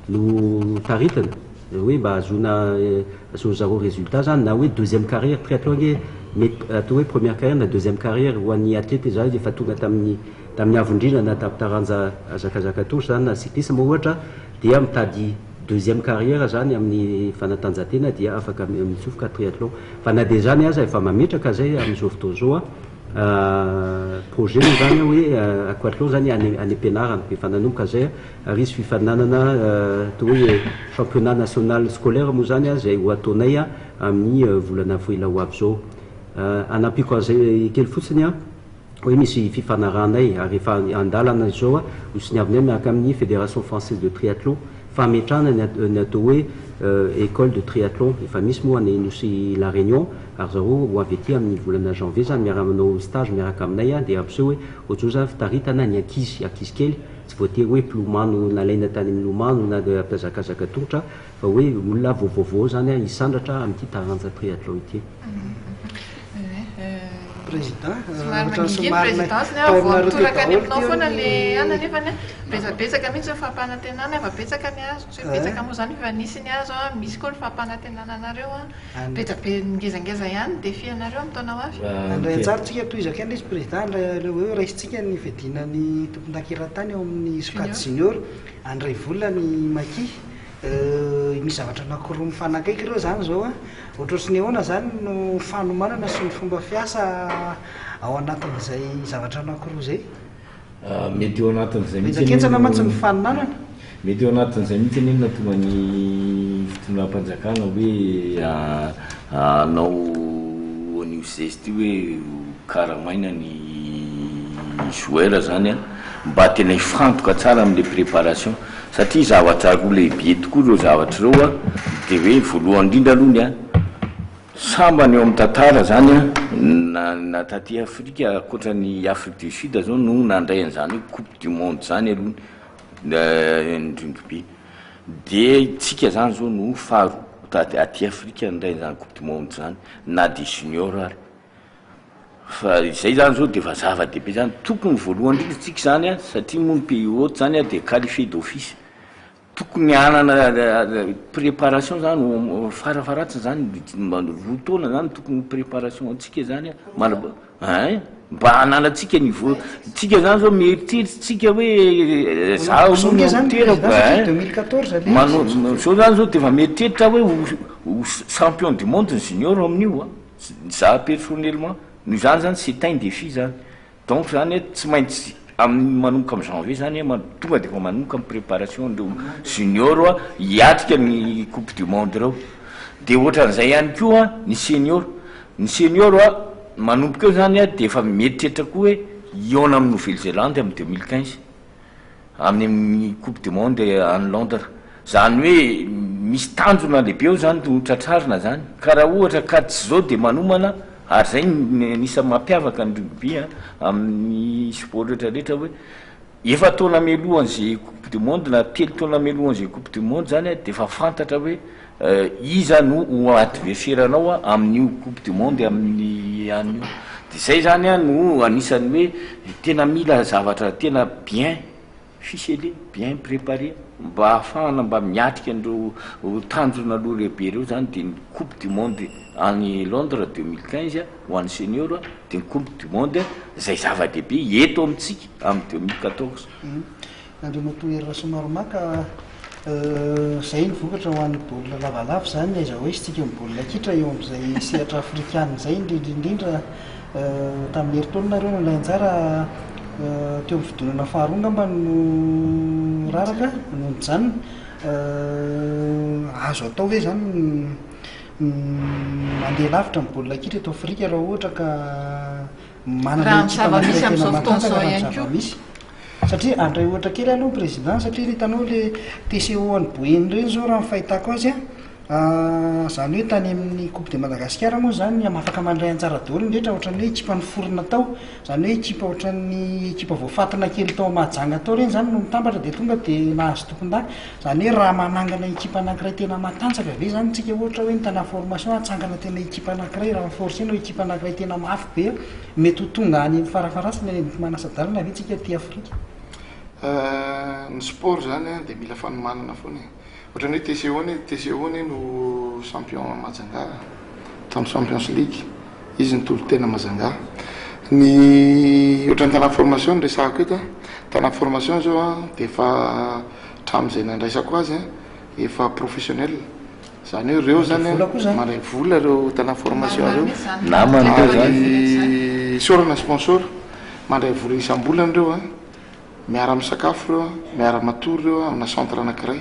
no taritana hoe mba azona zaro résultat zany na hoe deuxième carrière triathlon mety atao hoe première carrière na deuxième carrière ho an'ny athlète zany efa tonga tamin'ny avondrina na taranja azakazaka tongotra zany na cyclisme ohatra dia mitady deuxième carrière zany amin'ny fanatanjahantena dia afaka mitsofoka triathlon fa na dia zany aza efa mametraka zay amin'izao fotoana zao projet moa zany hoe aquathlon zany any ampianarana efa nanomboka zay ary izy fifananana atao hoe championnat national scolaire moa zany zay ho ataonay amin'ny volana voela ho avy zao anampiko an'izay kely fotsiny hoe misy fifanarahanay ary efa andalana zao hosiniavinay miaraka amin'ny fédération française de triathlon fametrahana ny atao hoe école de triathlon efa misy moa any nosy la réunion ary zareo ho avy aty amin'ny volana janvier zany miaraka aminao stage miaraka aminay dia ampiseho hoe ohatrao zany fitaritana ny ankizy kely tsy voatery hoe mpilomano nalaina tany amin'ny lomano na ampiazakazaka tongotra fa hoe olona vaovaovao zany hisandratra amin'ity taranja triathlon ity présidentvoatoraka any aminao foana le ana nefany betsaka mihitsy fahampanantenana efa betsaka ny azo tsy hoe betsaka moa zany fa nisy ny azo misy koa ny fahampanantenana anareo betsabe ngezangeza ihany défi anareo amin'ny taona ho avy andray antsaratsika toizaka any izy président hoe raisitsika ny vedinany tompondakeran-tany eo amin'ny sokady junior andray vola ny maki misy zavatra nakiroa mifanakaiky ireo zany zao ohatraotrany ahoana zany no fanomanana sy ny fomba fiasa ao anatin'izay zavatra nakiroa zay mety eo anatin'izay mihitsyketsana mantsy mifaninanana mety eo anatin'izay mihitsy ny natonga ny fitonam-panjakana hoe anao an'io zesty hoe karamaina ny joueur zany mba tena hifantoka tsara amin'le préparation satria zavatra roa lehibe tokoa reo zavatra reo dia hoe voalohany indrindra alohany sambany eo amin'ny tantara zany na taty Afrika akoatra ny Afrique du Sud zao no nandray an'izany hoe coupe du monde zany alohany ndrindrobe dia tsika zany zao no faharoa aty Afrika nandray an'izany coupe du monde zany na de junior ary fa izay zany zao dia fa zava-dehibe zany tokony voalohany indrindra tsika zany satria moa ny pays haute zany dia qualifié d'office tokony anana préparation zany farafaratsiny zany roa taona zany tokony préparation antsika zany mba hananatsika niveau tsika zany zao mieritreritry tsika hoe zao zao zany zao dia efa mieritreritry hoe champion du monde ny junior amin'io za personnellement no zany zany c'est un défi zany donc zany tsy maintsy amin'ny manomboka amin'ny janvier zany tonga de fa manomboka amin'ny préparation ndreo junior hiatrika ny coupe du monde reo de ohatran'izay ihany koa ny senior manomboka eo zany de efa mieritreritra koa hoe iona amin'ny Nouvelle-Zélande amin'ny 2015 amin'ny coupe du monde en Londres zany hoe misy tanjona lehibe eo zany no tratrarina zany ka raha ohatra ka tsy zao de manomana ary zay nisa mampiavaka ny rugby amin'ny sport rehetrarehetra hoe efa taona melohan'izay coupe du monde na telo taona melohan'izay coupe du monde zany de efa fantatra hoe iza no adversaire anao amin'io coupe du monde amin'ny an'io de zay zany no anisany hoe tena mila zavatra tena bien ficelé bien préparé mba ahafahana mba miatrika andreo tanjona aloha lehibe reo zany de ny coupe du monde any Londres 2015 ho an'ny senior de ny coupe du monde zay zava-dehibe eto amitsika amin'ny 2014 andreo matoerina somaro maka zay ny vokatra ho an'ny baolina lavalava zany aiza hoe isitsika mibaolina kitra eo am'izay sehatra afrikana zay indrindrindrindra tamin'ny herintaona reo nolay anjara teo amin'ny fidonana faharonga mba no raraka no nyjanona azo atao hoe zany mandeha lavitra ny baolina kitra eto Afrika raha ohatra ka manana zava-misy satria andray ohatra kely aloha président satria hitanao le TCO any Boeny reny zao raha fahitako azy zany hoe tany amin'ny coupe de Madagascar moa zany afaka mandray anjara daholo rehetra ohatran'ny hoe ekipa niforona tao zany hoe ekipa ohatran'ny ekipa voafatina kely tao mahajanga tao reny zany no mitambatra de tonga de nahazo tompon-dà zany hoe raha manangana ekipa anankiray tena matanjaka ve zany tsika ohatra hoe nitana formation atsangana tena ekipa anankiray raha forcena ekipa anankiray tena mafy be mety ho tonga any farafarasiny manasadalana ve tsika ty Afrika ny sport zany de mila fanomanana foana ohatrany hoe TCO no champion Majanga tamin'ny Champions League izy ny tolo tena Majanga ny ohatrany tana formation resako eto tana formation zao de efa tram'izay nandraisako azy efa professionnel zany hoe reo zany mandray vola reo tana formation reo namany reo zany sorana sponsor mandray vola isam-bolany reo miara misakafo reo miara matory reo amina centre anankiray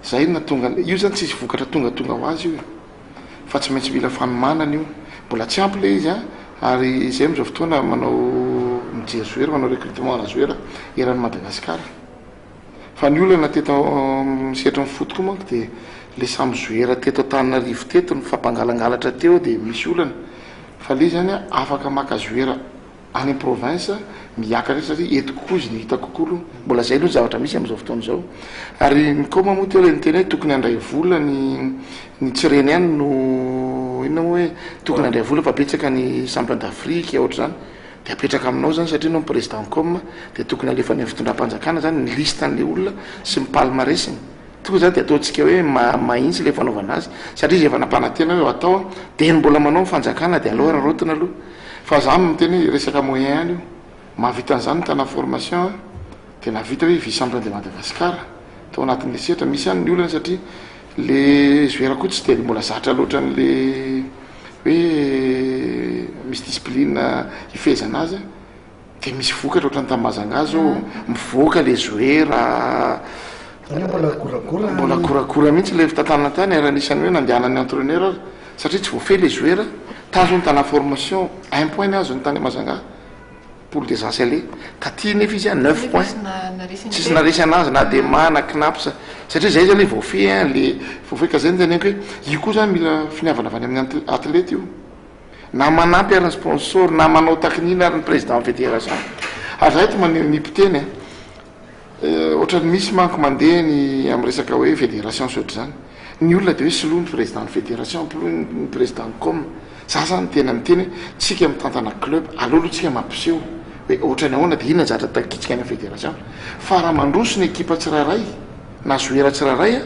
zay na tonga io zany tsisy vokatra tonga ho azy io fa tsy maintsy mila fanomanana io mbola tsy ampy le izy ary zay am'izao fotoana manao mijery joueur manao recrutement na joueur eran'ny Madagascar fa ny olana teto misehatra ny foot koa manko de le samy joueur teto Antananarivo teto ny fampangalangalatra teo de misy olana fa le zany afaka maka joueur any province miaka rehetra satria eto kokoa izy ny hita kokoa mbola zay aloha zavatra misy am'izao fotoana zao ary ny koma moa teo le niteny hoe tokony andray vola ny tsireny ihany no inona moa hoe tokony andray vola fa apetraka ny champion d'Afrique ohatra zany de apetraka aminao zany satria nao président com de tokony alefany fitondram-panjakana zany ny listan'le olona sy ny palmarès tokony zany de ataontsika hoe mahitsy le fanaovana azy satria izy efa nampanantena hoe atao de ny mbola manao fanjakana de aloha rarotina aloha fa zany miteny hoe resaka moyen any io mahavita an'izany tana formation de navita hoe vice champion de Madagascar tao anatin'le sehatra misy any ny olana satria le joueur koa tsy de mbola zatra loatra n'le hoe misy discipline ifezana azy de misy vokatra ohatrany tamin'ny Majanga zao mivoaka le joueur mbola korakora mihitsy le fitantanana tany ary anisan'ny hoe nandehanan'ny entraîneur satria tsy voafehy le joueur tazony tana formation 1 point azo ny tany Majanga pour des encelés taty nefa izy 9 points tsisy naresy anazy na de mana knapsa satria zay zany le voafehy le voafehy ka zay ny teneniko hoe io koa zany mila finiavana avany amin'ny athlète io na manampy ary ny sponsor na manao takinina ary ny président fédération ary zay eto manipiteny ohatrany misy manko mandeha ny amin'ny resaka hoe fédération sotra zany ny olona de hoe soloa ny président ny fédération ploa ny président com za zany tena miteny tsika mitantana club alohaloha tsika mampiseho hoe ohatrany ahoana de inona zatra takitsika any fédération fa raha mandroso ny ekipa tsirairay na joueur tsirairay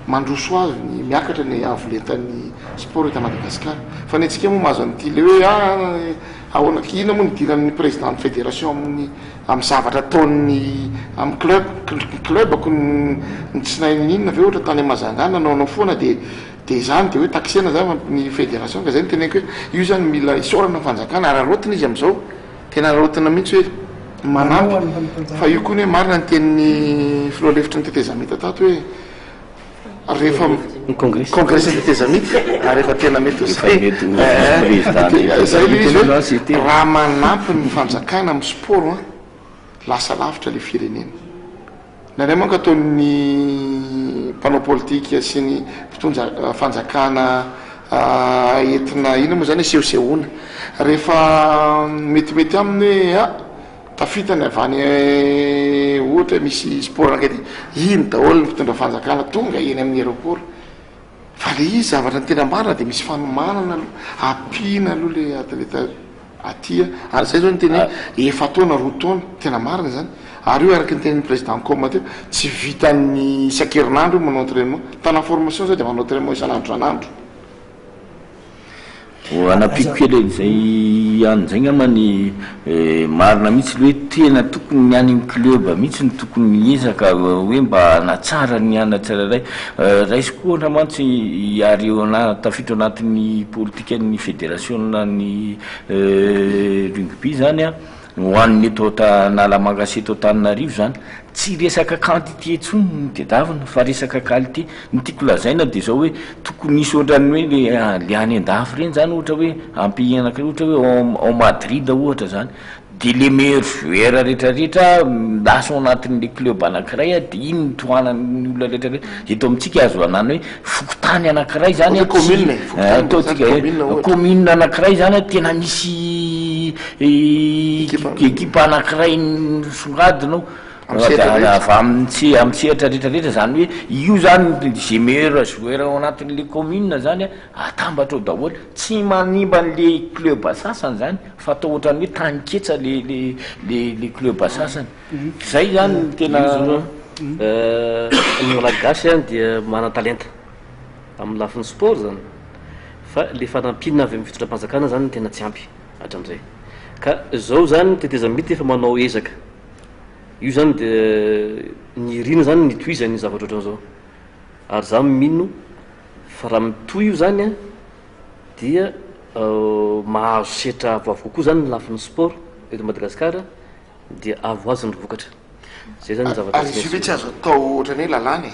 mandroso azy ny miakatra ny avolentan'ny sport eto Madagascar fa ny atsika moa mahazo an'ity le hoe ahoana ina moa nidiran'ny président ny fédération amin'ny zavatra ataony amin'ny club ako ny tsy nain'inona ve ohatra tany Majanga nanao foana de dia zany dia hoe taxena zany ny fédération ka zay ny teneko hoe io zany mila isorana fanjakana ary arotiny izy am'izao tena arotina mihitsy hoe manampy fa io koa ny hoe marina ny tenin'ny filoha lefitra ny tetezamita tato hoe rehefa congrès tetezamita rehefa tena mety zay le izy hoe raha manampy ny fanjakana amin'ny sport lasa lavitra le firenena naray manko ataon'ny mpanao politika sy ny mpitondra fanjakana entina ino moa zany hoe sehosehoana rehefa metimety aminy hoe tafitany avany ohatra misy sport anakety iny daholo ny mpitondra fanjakana tonga eny amin'ny aéroport fa le izy zavatra ny tena marina dia misy fanomanana aloha ampina aloha le atleta atya ary zay zao ny tena hoe efa taona roa taona tena marina zany ary io araky ny tenin'ny président com teo tsy vitan'ny isan-kerinandro manao entraînement tana formation zao dia manao entraînement isan'andro san'andro anapiko kely zay an'izay ngamany marina mihitsy le hoe tena tokony ny any amin'ny club mihitsy ny tokony miezaka hoe mba natsara ny ana tsirairay raisy koa namantsy iary tafitro anatin'ny politika ny fédération ny rugby zany a hoan'ny eto nalamangasy eto Antananarivo zany tsy resaka quantité ntsony ny tedavina fa resaka qualité ny tiako lazaina dia zao hoe tokony nisy ohatrany hoe le any an-dafy reny zany ohatra hoe ampy anakay ohatra hoe au Madrid ohatra zany dia le meilleur joueur rehetrarehetra lasa ao anatin'le club anankiray a dia iny nitohanany olona rehetrarehetra eto amintsika azo anany hoe fokotany anankiray zany ataotsika commune anankiray zany tena misy équipe anankiray songadinao amitsehatra rehetrarehetra zany hoe io zany ze meilleur joueur ao anatin'le commune zany atambatra ao daholo tsy manimba n'le club asasany zany fa atao ohatrany hoe taniketsa le club asasany zay zany tena ny malagasy a dia mana-talenta amin'ny lafin'ny sport zany fa le fanampinina avy amin'ny fitondram-panjakana zany tena tsy ampy hatram'izay ka zao zany tetezamity efa manao ezaka io zany dia ny rina zany nitoizany zavatra ohatran'izao ary za mino fa raha mitoy io zany a dia mahazo setra avoavo kokoa zany ny lafin'ny sport eto Madagasikara dia avo azy ny vokatra zay zany zavatra ary izy ve tsy azo atao ohatrany hoe lalàna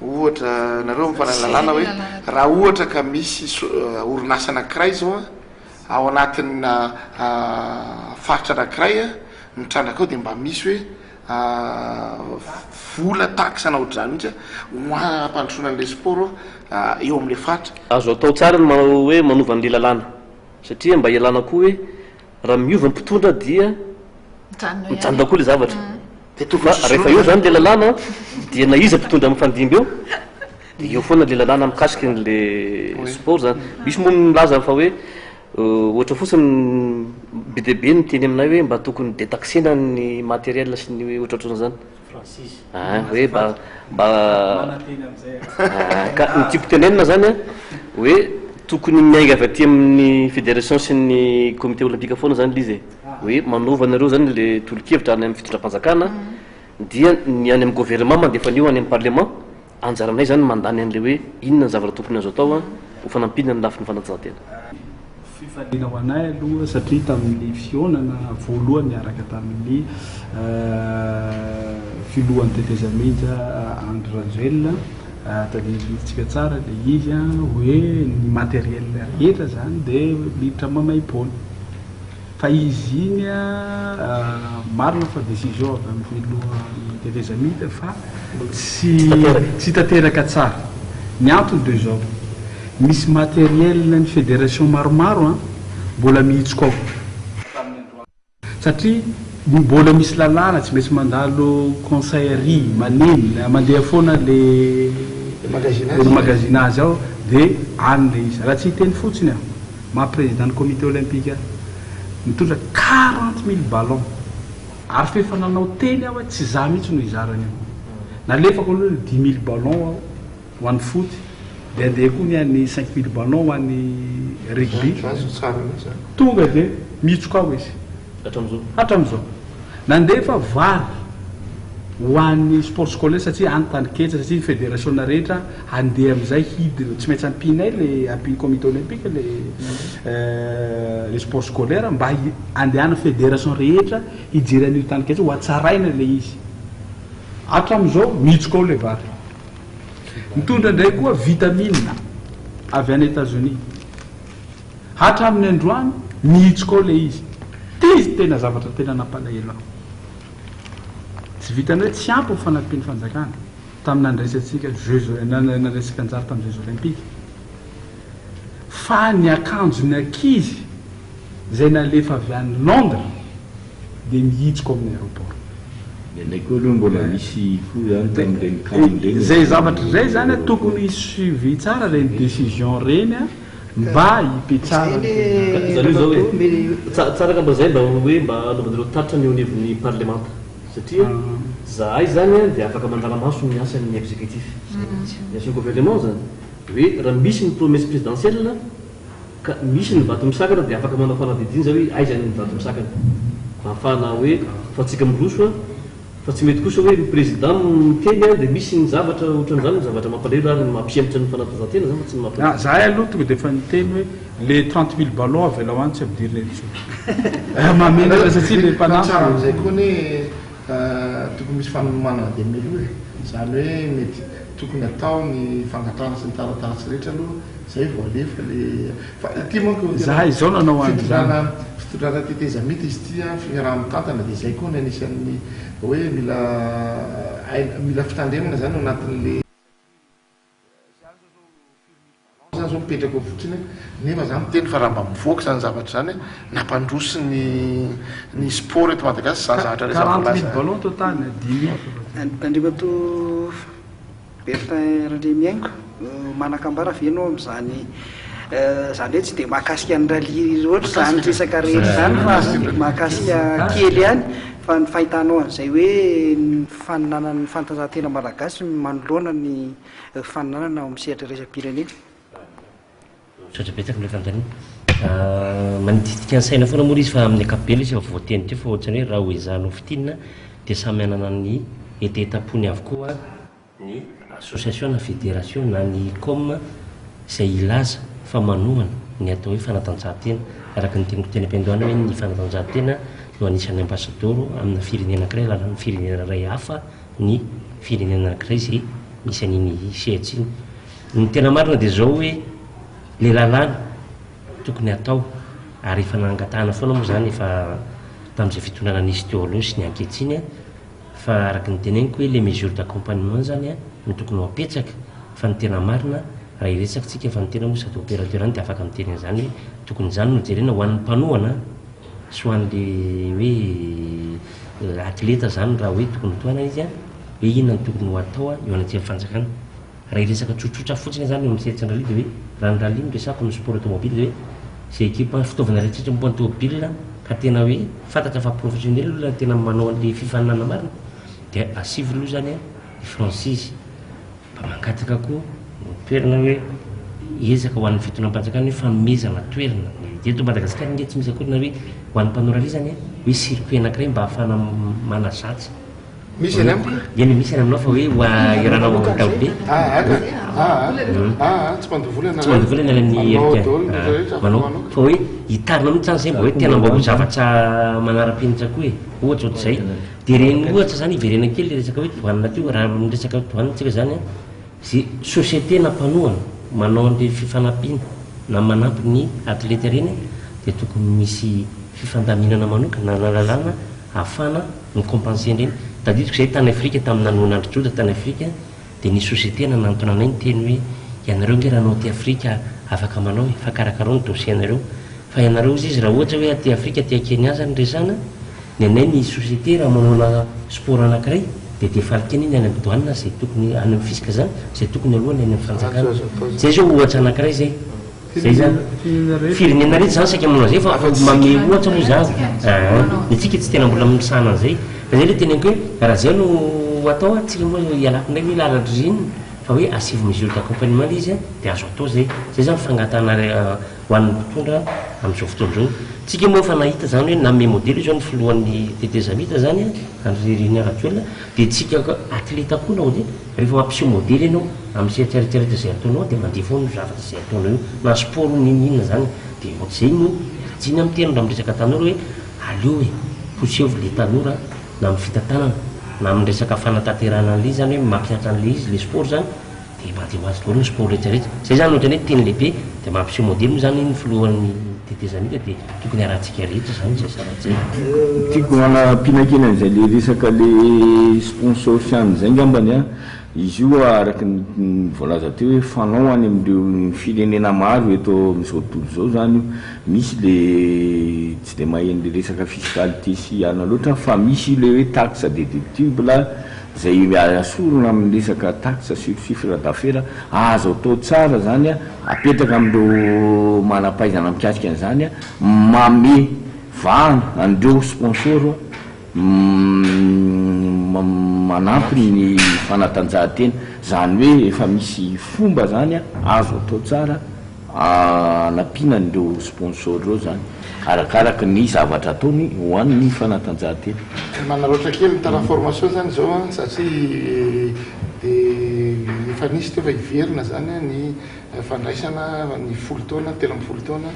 ohatra nareo mifanany lalàna hoe raha ohatra ka misy orinasa anankiray zao ao anatin'ny faritra anankiray mitrandraka ao dia mba misy hoe vola taxe na ohatr' zany mihitsy hoampandrosoana an'le sport eo amin'le faritra azo atao tsara ny manao hoe manova an'le lalàna satria mba ialana koa hoe raha miova ny mpitondra dia mijanona koa le zavatra fa rehefa eo zany le lalàna dia na iza mpitondra mifandimby eo dia eo foana le lalàna mikasiky n'le sport zany misy moa milaza fa hoe ohatra fotsiny be dia be ny teny aminay hoe mba tokony détaxena ny matériel sy ny ohatraohatrana zany hoe ka ny tipo tenenina zany a hoe tokony miainga avy aty amin'ny fédération sy ny comité olympique foana zany le izy hoe manova anareo zany le tolo-kevitra any amin'ny fitondram-panjakana dia ny any amin'ny gouvernement mandefa an'io any amin'ny parlement anjaranay zany mandany an'le hoe inona ny zavatra tokony azo atao ho fanampinina ny lafin'ny fanatanjahantena fifaliana ho anay aloha satria tamin'ny fionana voalohany miaraka tamin'ny filohan'ny tetezamija André Rajoelina tadiditsika tsara dia izy hoe ny matériel rehetra zany dia miditra mamay-pony fa izy iny marina fa décision avy amin'ny filohan'ny tetezamija fa tsy tanteraka tsara ny antony de zao misy matériel ny fédération maromaro mbola mihitsoko ao satria mbola misy lalàna tsy maintsy mandalo conseillerie maneny mandeha foana le magasinage ao dia anyle izy raha tsy hiteny fotsiny aho maha-président ny comité olympique mitondra 40 000 ballon ary fefa nanao teny aho tsy za mihitsy no izarany ao nalefako aloha 10 000 ballon ao ho an'ny foty dia andeha koa ny any 5 000 ballon ho an'ny rugby tonga dia mihitsoko ao izy hatram'izao nandefa vary ho an'ny sport scolaire satria anytanyketsa satria fédération rehetra andeha am'izay hidy tsy maintsy ampinay le ampiny comité olympique le sport scolaire mba andehana fédération rehetra hijery an'io tanyketsa ho atsaraina le izy hatram'izao mihitsy koa le vary mitondra indray koa vitamine avy any États-Unis hatramin'ny androany mihitsy koa le izy tena zavatra tena nampalahelo tsy vitany hoe tsy ampy ny fanampiany fanjakana tamina andraisantsika nandraisaka anjara tamin'ny jeux olympique fa ny akanjony ankizy zay nalefa avy any Londres dia mihitsy koa amin'ny aéroport ko aloha mbola misy koa zany tamin'ireny kamin'ireny zay zavatra zay zany tokony suivi tsara reny décision reny mba hipetsara zany zao hoe tsara ka mba zay mba hoe mba anaovan'ireo taritra ny onivon'ny parlementa satria zahay zany dia afaka mandala maso ny asan'ny exécutif ny asan'ny gouvernement zany hoe raha misy ny promesse présidentielle ka misy ny vato misakana dia afaka manao fanadidiny zay hoe aiza ny vato misakana ahafahana hoe fa tsika miroso fa tsy mety kosa hoe ny président miteny dia misy ny zavatra ohatran'izany ny zavatra mampalahelo ary mampiemitra ny fanatanjahantena zany tsy mampalahelo zahay aloha tonga dia efa niteny hoe les 30 000 ballons avy la hoany tsy ampidiry lentsy mamenatra satria le tsara am'izay koa ny tokony misy fanomanana dia melo zany hoe mety tokony atao ny fangatrana sy ny taratarasy rehetra aloha zay voalefa le fa ity manko zahay izao nanao an'izany fitondrana teteza mity izy ity fiarahana mitantana dia zay koa ny anisan'ny hoe mila fitandremana zany anatin'le zany zao mipetraka eo fotsiny nefa zany miteny fa raha mba mivoaka zany zavatra zany nampandrosy ny sport eto Madagasikara zany zavatra 40 000 ballons total 10 000 andrimato Bertin Randremiaingo manakambara venao am'izany zany hoe tsy dia mahakasika ny rally oatra zany resaka rehetra zany fa mahakasika kely ihany fa ny fahitanao an'izay hoe ny faninana ny fanatanjahantena malagasy manoloana ny faninanana amin'ny sehatra resam-pirenena sotrapetsaka le fantany manititika ny saina foana moa izy fa amin'ny ankapobeny izy efa voateny teo fa ohatrany hoe raha hoezahano fitinina dia samy anana ny etetapony avokoa ny association na fédération na ny com izay ilaza fa manohana ny atao hoe fanatanjahantena araka ny teniko teny am-piandohana hoe ny fanatanjahantena no anisan'ny ambassadoro amina firenena anankiray lalan'ny firenena ray hafa ny firenena anankiray izay misy an'iny sehatra iny ny tena marina dia zao hoe le lalàna tokony atao ary efa nangatahana foana moa zany efa tamin'izay fitondrana nisy teo aloha sy ny ankehitriny fa araka ny teneniko hoe les mesures d'accompagnement zany no tokony ho apetsaka fa ny tena marina raha iresaka tsika fa ny tena moa sady opérateur any dia afaka miteny an'izany hoe tokony zany no jerena ho an'ny mpanohana sy ho an'le hoe atleta zany raha hoe tokony toana izy hoe inona ny tokony ho atao eo anatin'ny fanjakana raha iresaka tsotsotra fotsiny zany eo amin'ny sehatry ny rally dia hoe raha ny rally no resako amin'ny sport automobile dia hoe zay ekipa fitaovana rehetrrehetra momba ny tomobile ka tena hoe fantatra fa professionnel olona tena manao an'le fifaninana marina dia asivy aloha zany ny franchise mba mangataka koa toerana hoe ezaka ho an'ny fitonam-panjakana hoe fanomezana toerana eto Madagasikara nge tsy misy akorina hoe ho an'ny mpanao rally zany hoe circuit anankiray mba ahafahana manazatsy misy any amiko eny misy any aminao fa hoe ho iranao taobe tsy mandovolana tsy mandovolana amin'ny erika manao fa hoe hitarina mihitsy zany zay mba hoe tena mba ho zavatra manara-penitra koa e ohatra ohatr'izay dia reny ohatra zany iverena kely resaka hoe toanina teo raha miresaka toanintsika zany zay société nampanohana manao an'le fifanampiana na manampy ny atleta reny dia tokony misy fifandaminana manokana na lalàna ahafana ny compenser reny tadidiko zay tany Afrika tamin'ny nanoan'andro joda tany Afrika dia ny société nanantona anay ny teny hoe ianareo nge raha anao ty Afrika afaka manao fa karakarao ny dossier anareo fa ianareo izy izy raha ohatra hoe aty Afrika ty Kenya zany resana ny anay ny société raha manaona sport anankiray dia defalikeny iny any amin'ny douane zay tokony any amin'ny fisika zany zay tokony alohany any amin'ny fanjakana zay zao ohatra anankiray zay zay zany firenena rehetra zany saika manao zay fa mame ohatra moa zany nitsika tsy tena mbola misahana an'izay fa zay le teneniko hoe raha zay no atao tsika moa ialako ndray hoe laladroziny fa hoe asivy mesure d'accompagnement le izy dia azo atao zay zany fangatahana ho an'ny mpitondra amin'izao fotoan'izao tsika moa fa nahita zany hoe name modely zao ny filohan'ny tetezamita zany andreriny arajoelna dia tsika atleta koa nao de rehefa mampiseho modely ianao amin'ny seritreretrereta zay ataonao dia mandeha foana ny zavatra zay ataonao io na sport ninina zany dia ohatr'izay no jiny amin'ny tena amin'ny resaka tanora hoe aleo hoe posevo le tanora na amin'ny fitantanana na amin'ny resaka fanatanterana an'le zany hoe mampiatra an'le izy le sport zany dia mba dia mahazo daholo ny sport rehetrarehetra zay zany ohatrany hoe teny lehibe dia mampiseho modely moa zany ny filohan'ny tetezamita dia tokony arahantsika rehetra zany zay saratsay tiako manam-pinakenan'izay le resaka le sponsor fiany zay ngambany a izy io araky ny voalaza teo hoe fanao any amin'ireo firenena maro eto amin'izao tontolo zao zany io misy le tsy de mahen'le resaka fiscalité sy ana loatra fa misy le hoe taxe déductible zay asorona amin'ny resaka taxe sur chiffre d'affaires azo atao tsara zany a apetraka amin'ireo manampaizana mikasika an'izany a mame vahana andreo sponsor manampy ny fanatanjahantena zany hoe efa misy fomba zany a azo atao tsara anampiana n'ireo sponsor reo zany arakaraky ny zavatra ataony hoan'ny fanatanjahantena manaroatra kely mitara formation zany zao satria de efa nisy teo fa hiverina zany ny fandraisana ny folo taona telo amby folo taona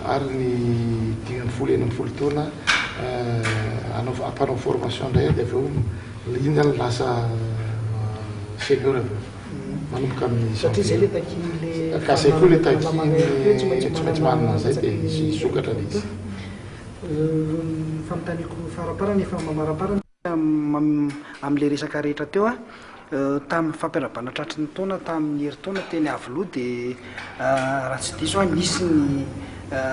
ary ny 10 enina folo taona ampanao formation ndray dia aveo iny zany lasa senior aveo manomboka amin'ny satria zay le takile kasay koa le taki tsy maintsy manana zay dia isy sokatra le izy fanotaniko faraparany efa mamaraparany amin'le resaka rehetra teo a tamin'ny fampiarabana tratry ny taona tamin'ny heri-taona teny avoloha dia raha tsy diso a nisy ny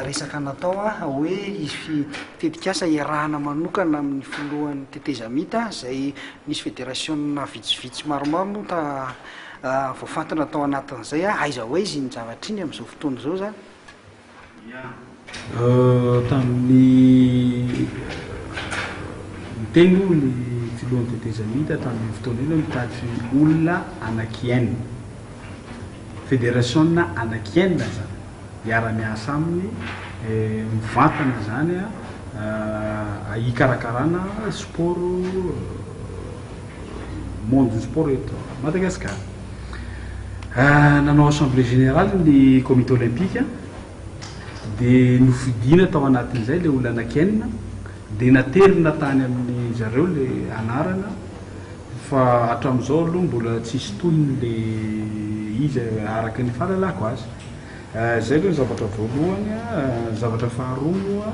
resaka natao a hoe izy tetikasa iarahana manokana amin'ny filohan'ny tetezamita zay nisy fédération vitsivitsy maromaro ta voafantina atao anatin'izay a aiza hoe izy ny zavatra iny amin'izao fotoana zao zany tamin'ny miteny moa ny filohan'ny tetezamita tamin'ny fotoana iny mitady olona anakienina fédération anakienina zany miara-miasa aminy mivantana zany a hikarakarana sport monde du sport eto Madagascar nanao assemblée générale ny comité olympique dia nofidina tao anatin'izay le olona anakenina dia naterina tany amin'ny zareo le anarana fa hatramin'izao aloha mbola tsisy toyny le izy araky ny fahalalako azy zay aloha ny zavatra voalohany zavatra faharoa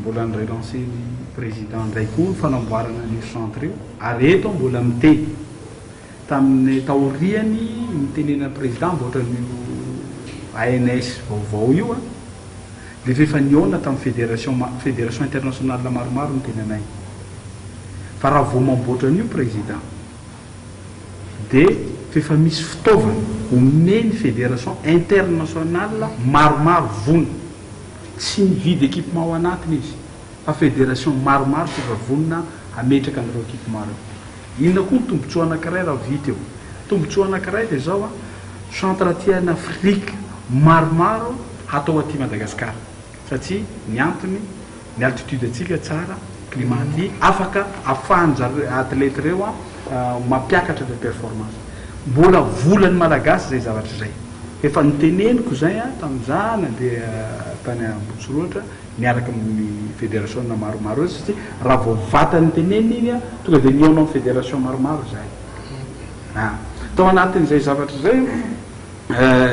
mbola ny relancé ny président ndray koa ny fanamboarana ny centre io ary eto mbola miteny tamin'ny taoriany mitenena président mboatra nio ANS vaovao io a le fefa niona tamin'ny fédération internationale maromaro ny tenanay fa raha vo mamboatra an'io président dia fefa misy fitaovana omeny fédération internationale maromaro vona tsy mividy équipement ao anatiny izy fa fédération maromaro fefa vonina ametraka an'ireo équipement reo inona koa ny tombotsoa anankiray raha vita eo tombotsoa anankiray dia zao a centre aty en Afrique maromaro atao aty Madagascar satria ny antony ny altitude atsika tsara climat aty afaka afahanjare athlète reo a mampiakatra le performance mbola volany malagasy zay zavatra zay efa niteneniko zay a tamin'izany nandeha tany Ambosoroatra miaraka amin'ny fédération maromaro eo satria raha vao vatany teneny iny a tonga dia niona amin'ny fédération maromaro zay tao anatin'izay zavatra zay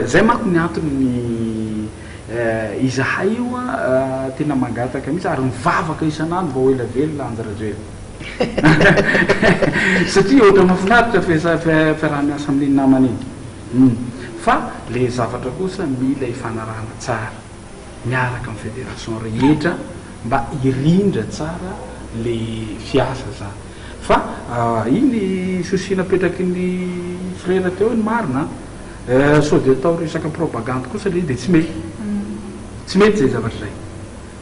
zay manko ny antony izahay io a tena mangataka mihitsy ary mivavaka isan'andro vao ela velona anjarajoela satria ohatra mahafinaritra fiaraha-miasa amin'iny namana iny fa le zavatra kosa mila ifanarahana tsara miaraka amin'ny fédération rehetra mba irindra tsara le fiasa zany fa iny souci napetraky ny frera teo ny marina sao de atao resaka propagande kosa le dia tsy mety zay zavatra zay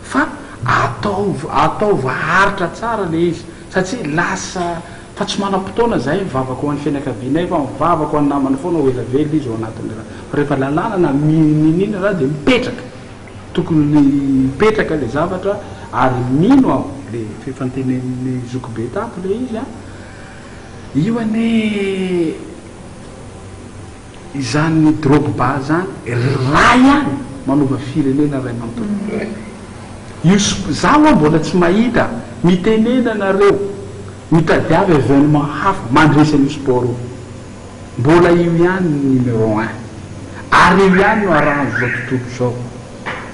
fa atao vaharitra tsara le izy satria lasa fa tsy manam-potoana zay mivavaka ho an'ny fianakavianay fa mivavaka ho an'ny namana foana ho ela velona izy ao anatin'ny raha fa rehefa lalàna na minina raha dia mipetraka tokony mipetraka le zavatra ary mino aho le fifantenen'ny zokobe tapo le izy a io ane izany Drogba zany raha ihany manova firenena ray manontolo io zaho a mbola tsy mahita mitenena nareo mitadiavy événement hafa mandresan'io sport io mbola io ihany numéro 1 ary io ihany no arrange zao tontolo zao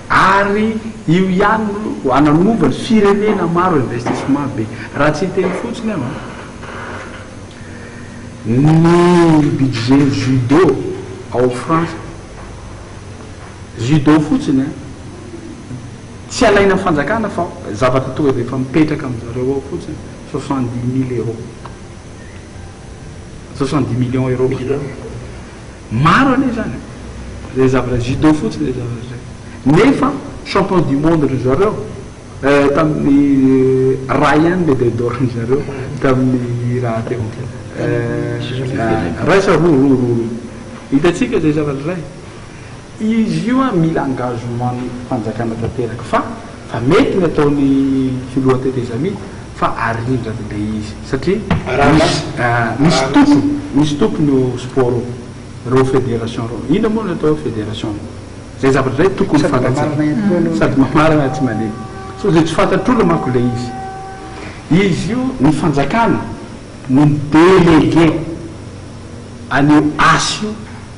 ary io ihany ananovany firenena maro investissement be raha tsy teny fotsiny ava ny budget judo ao France judo fotsiny tsy alaina fanjakana fa zavatra tonga de efa mipetraka amizareo ao fotsiny 70 000 euros 70 millions euros maro ane zany le zavatra judo fotsiny le zavatra zay nefa champion du monde ry zareo tamin'ny Ryan médaille d'or ny zareo tamin'ny raha teo raisa ro hitatsika zay zavatra zay izy io a mila engagement fanjakana tanteraka fa mety ny ataony filohantetezami fa arindra le izy satria misy tompony o sport reo fédération reo ina moa no atao fédération zay zavatra zay tokony sady mamarana tsy mandeha so zay tsy fantatr'olo manko le izy io ny fanjakana no délégué aneo asy io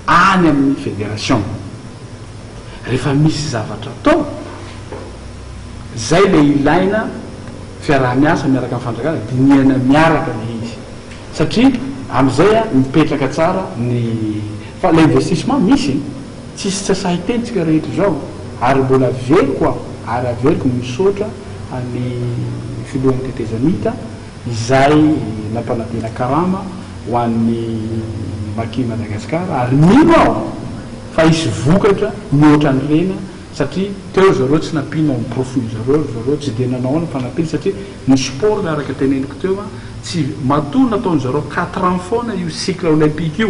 any amin'ny fédération rehefa misy zavatra tao zay le ilaina fiaraha-miasa miaraka amin'ny fanjakana diniana miaraka le izy satria am'izay a mipetraka tsara ny fa le investissement misy tsisy tsasahy tentsika rehetra zao ary mbola veliko ary aveliko misaotra any filohan'ny tetezamita izay nampanadina karama ho an'ny maki Madagasikara ary mino aho fa isy vokatra mihoatra ny rena satria teo zareo tsy nampina ny profil zareo tsy de nanao ny fanampina satria ny sport le araka teneniko teo a tsy matoa nataony zareo 4 ans foana io cycle olympique io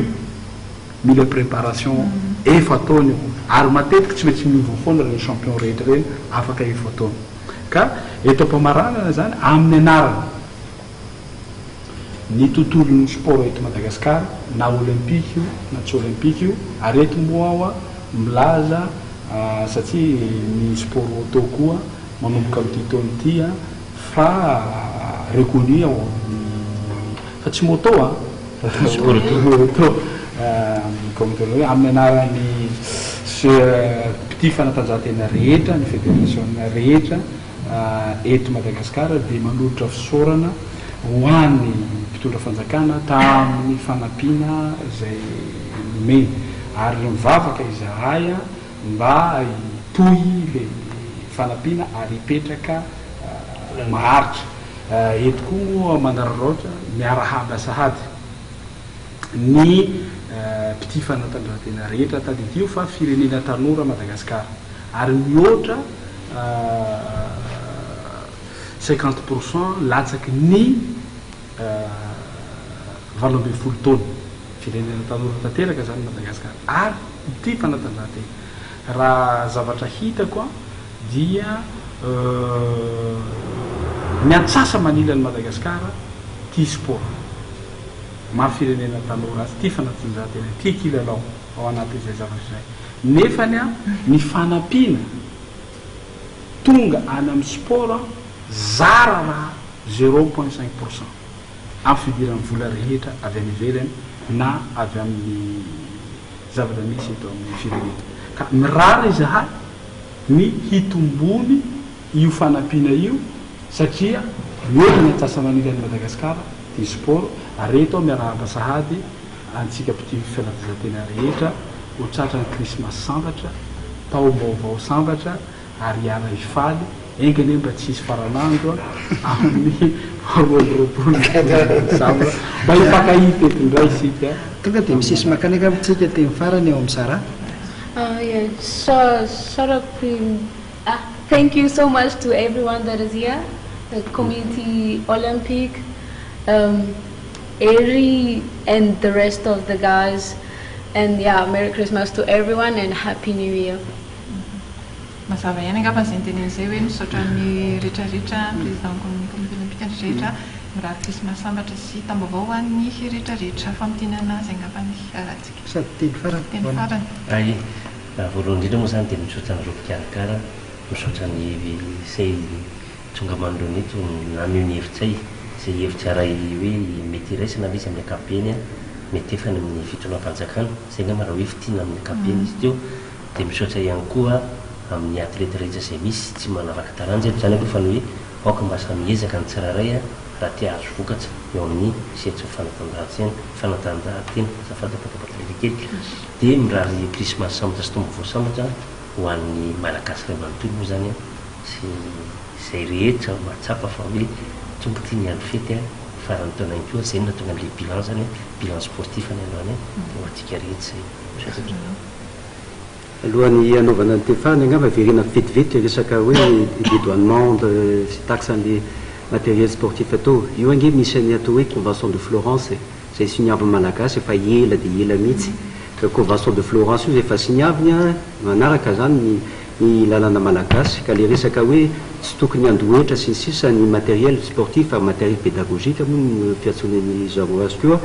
mila préparation efa taony io ary matetiky tsy maintsy miova foana le champion rehetra reny afaka efa taony ka eto am-pamaranana zany amin'ny anarana ny tontolon'ny sport eto Madagasikara na olympique io na tsy olympique io ary eto moa ao a milaza satria ny sport auto koa manomboka am'ty taony ty a fa reconnu ao fa tsy moto a auto comme hoe amin'ny anarany petit fanatanjahantena rehetra ny fédération rehetra eto Madagasikara de manolotra fisaorana ho an'ny mpitondra fanjakana tamin'ny fanampiana zay nomeny ary mivavaka izahay a mba hitohy le fanampiana ary hipetraka maharitra eto koa manararaotra miarahaba sahady ny petit fanatanjahantena rehetra taditio fa firenena tanora Madagasikara ary mihoatra 50% latsaky ny 20 taona firenena tanora tanteraka zany Madagasikara ary ty fanatanjahantena raha zavatra hitako a dia miantsasa manila ny Madagasikara ty sport mafirenena tanora azy ty fanatanjahantena ty kilalao ao anatin'izay zavatra zay nefany a ny fanampiana tonga any amin'ny sport zara raha 0.5% amin'ny fidiran'ny vola rehetra avy amin'ny ivelany na avy amin'ny zavatra misy eto amin'ny firenena ka mirara izahay ny hitombony io fanampiana io satria mety ny antsasa manila ny Madagasikara ty sport ary eto miarahaba sahady antsika pity fanatanjahantena rehetra ho tratra ny Christmas sambatra tao vaovao sambatra ary iara hifaly engany mba tsisy faranandro amin'ny roapolo sambatra mba hifankahita etindray isika tonga de misisy makaneka amitsika teny farany eo am'sara Thank you so much to everyone that is here, the Community Olympic, Eri and the rest of the guys, and yeah, Merry Christmas to everyone and Happy New Year. mazava ihany angamba izay nytenin'izay hoe misaotra ny rehetrarehetra président comité olympique rehetrarehetra mirary krismasy sambatra sy tambavao ho an'ny rehetrarehetra famotinana azy angambany arahantsika sady teny farany teny farany ay voalohany indrindra moa zany dia misaotra ny ropikarikara misaotra ny say tonga manoloana eto nameo ny hevitsay zay hevitra ray hoe mety raisana izy amin'ny akapeny mety efany amin'ny fitronam-panjakana zay ngamba raha hoe fitina amin'ny akapeny izy teo dia misaotra ihany koa amin'ny atleta rehetra izay misy tsy manaraka taranja zany aloha fa ny hoe aoka mba samiezaka ny tsiraray raha tia azo vokatra eo amin'ny setra fanatanjahantena zafatapatapatalery kely dia mirary krismasy sambatra sy tombo voasambatra ho an'ny malagasy ray manontolo moa zany sy izay rehetra mahatsapa fa hoe tombo tia ny andro fety farany taona ihany koa zay natonga an'ilay bilan zany bilan sportif any androany dia ho atsika rehetra zay alohan'ny anaovana ny tefarany angamba verina vetivety resaka hoe dédouanement sy taxe an'le matériel sportif atao io ange misy ny atao hoe convention de Florence zay signiaviny malagasy efa ela dia ela mihitsy convention de Florence io zay efa signiaviny manaraka zany ny lalàna malagasy ka le resaka hoe tsy tokony andoetra sy ny sisa ny matériel sportif ary matériel pédagogique moa ny fiatsonany zao azy keo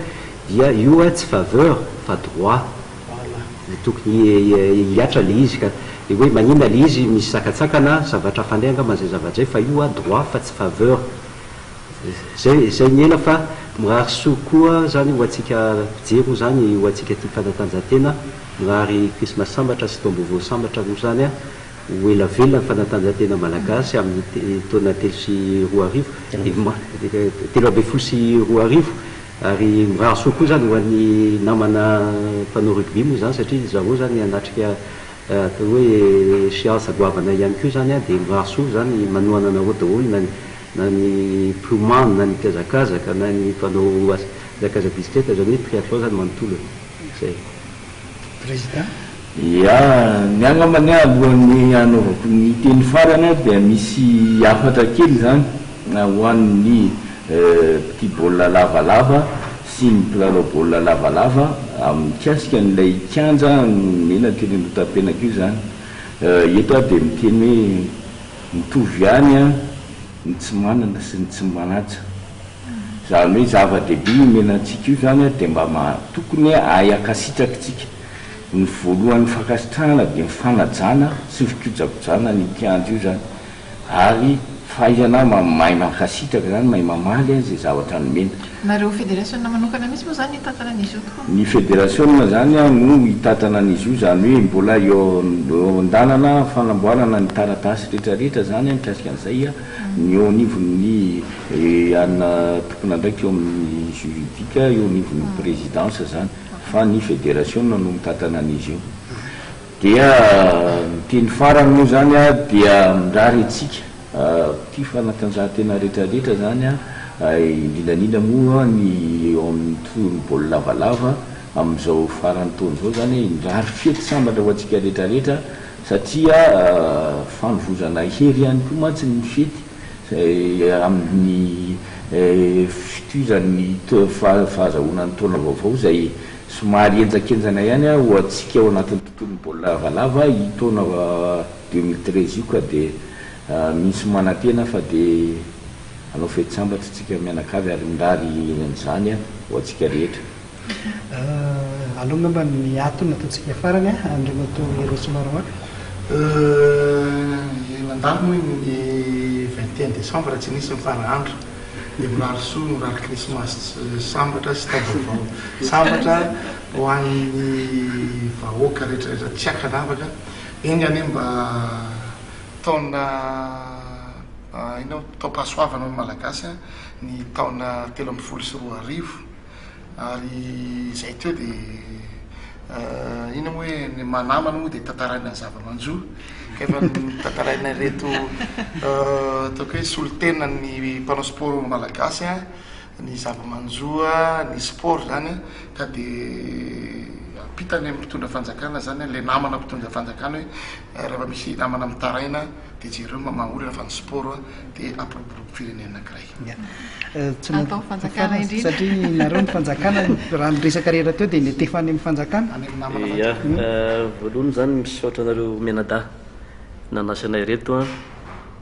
dia io tsy faveur fa droit tokony hiatra le izy ka hoe maninona le izy misy sakatsakana zavatra fandray angamba zay zavatra zay fa io droit fa tsy faveur zay ny ela fa mirary soa koa zany ho atsika fijery zany ho atsika ty fanatanjahantena mirary krismasy sambatra sy tombovo sambatra moa zany ho elavelona ny fanatanjahantena malagasy amin'ny taona 3 sy 4 arivo telo amby folo sy 4 arivo ary mirary soa koa zany ho an'ny namana mpanao rugby moa zany satria zareo zany anatrika atao hoe siansa goavana ihany koa zany dia mirary soa zany manohana anareo daholo na ny plomane na ny kazakazaka na ny mpanao zakaza bisiketa zany hoe triathlon zany manontolo zay président ny angambany alohan'ny anaovako ny teny farany dia misy afatra kely zany ho an'ny petit baolina lavalava sy ny mpilalao baolina lavalava mikasika n'ilay kianja mena teny notapenaka io zany eto dia miteny hoe mitovy any ny tsy manana sy ny tsy manaja zany hoe zava-dehibe menantsika io zany dia mba tokony ayakasitrakytsika ny voalohan'ny fakasitrahana dia mifanajana sy fikojakojana ny kianja io zany ary fahaizana mahay makasitraka zany mahay mamaly zay zavatra nomena nareo fédération manokana misy moa zany hitatana an'izy io tokoa ny fédération zany no hitatana an'izy io zany hoe mbola eo an-dalana fanamboarana ny taratasy rehetrarehetra zany mikasika an'izay ny eo anivon'ny ana tokona ndraiky eo amin'ny juridique eo anivon'ny présidence zany fa ny fédération no mitatana an'izy io dia teny farany moa zany dia mirary atsika ty fanatanjahantena rehetrarehetra zany indrindrandrindra moa ny eo amin'ny toy baolina lavalava amin'izao farany taona zao zany mirary fety sambatra ho atsika rehetrarehetra satria fanovozana hery ihany koa mantsy ny fety amin'ny fitoizan'ny fahazahoanany taona vaovao zay somary enjakenjana ihany ho atsika ao anatin'ny tontolony baolina lavalava taona 2013 io ka dia misy manantena fa dia anao fety sambatra tsika mianakavy ary mirary an'izany ho atsika rehetra aloha ngamba ny atony ataontsika farany andro mato ero somaroaka mandalo moa ny 21 décembre tsy nisy mifarandro dia mirary soa mirary krismasy sambatra sy tabaovao sambatra ho an'ny vahoaka rehetrarehetra tsy akanavaka eny any mba taona inao tao-pahasoavana ny malagasy ny taona 3 ambin'ny folo sy 4 arivo ary zay teo dia ina moa hoe ny manamana moa dia tantaraina ny zava-manjo kaefa tantaraina reto ataoko hoe solotena ny mpanao sport malagasy ny zava-manjoa ny sport zany ka dia pitany amin'ny mpitondra fanjakana zany le namana mpitondra fanjakana hoe rehefa misy namana mitaraina dia jereo mamahorina fa ny sport dia ampiroborobo firenena anankiray atao fanjakana indrindra satria nareo ny fanjakana raha miresaka rehetra teo dia netefany amin'ny fanjakana voalohany zany misaotra anareo menada nanasanay reto a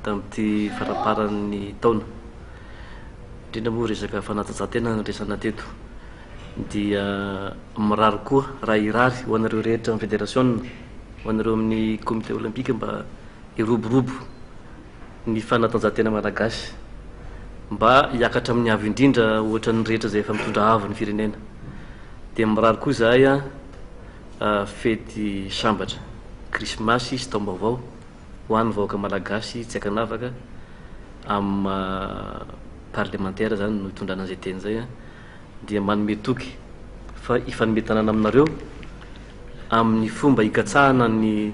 tamin'ity faraparan'ny taona indrindra moa resaka fanatanjahantena nresana teto dia mirary koa raha irary ho anareo rehetra amin'ny fédération ho anareo amin'ny comité olympique mba iroborobo ny fanatanjahantena malagasy mba hiakatra amin'ny avy indrindra ohatra ny rehetra zay efa mitondra avo ny firenena dia mirary koa zahay a fety sambatra krismasy sy taom-baovao ho an'ny vahoaka malagasy tsy akanavaka amin'ny parlementaire zany no hitondrana an'izay teny zay a dia manome toky fa ifanometanana aminareo amin'ny fomba hikatsahana ny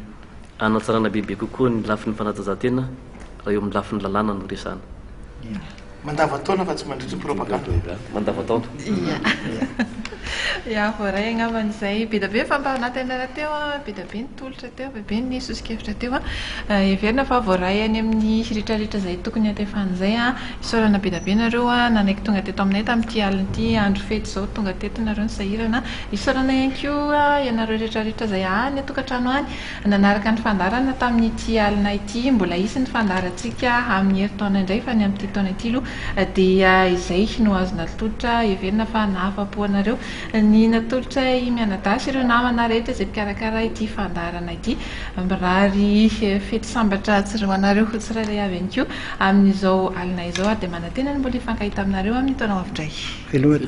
anatsarana bebe kokoa ny lafin'ny fanatanjahantena raha eo amin'ny lafin'ny lalàna no resana mandavataona fa tsy mandritry propagande mandavataona ia voaray agnaman'izay be da be fampahanatena teo a be da be nitolotra teo be be ny sosikevitra teo a everina fa voaray any amin'ny rehetrarehetra zay tokony atefan'izay a isaorana be da be nareo a nanaiky tonga teto aminay tamin'ity alin'ity andro fety zao tonga teto nareo ny sahirana isaorana ihany koa ianareo rehetrarehetra zay any atokantrano any nanaraka ny fandarana tamin'ity alina ity mbola isy ny fandarantsika amin'ny heritaona indray fa ny amin'ity taona ity lo dia izay no azona tolotra everina fa nahafapo anareo ny natolotra mianadasy ireo namana rehetra zay mpikarakara ity fandarana ity mirary fety sambatra tsiroanareo tsirairay avy any koa amin'izao alina izao dia manantena ny mbola ifankahita aminareo amin'ny taona avindray veloha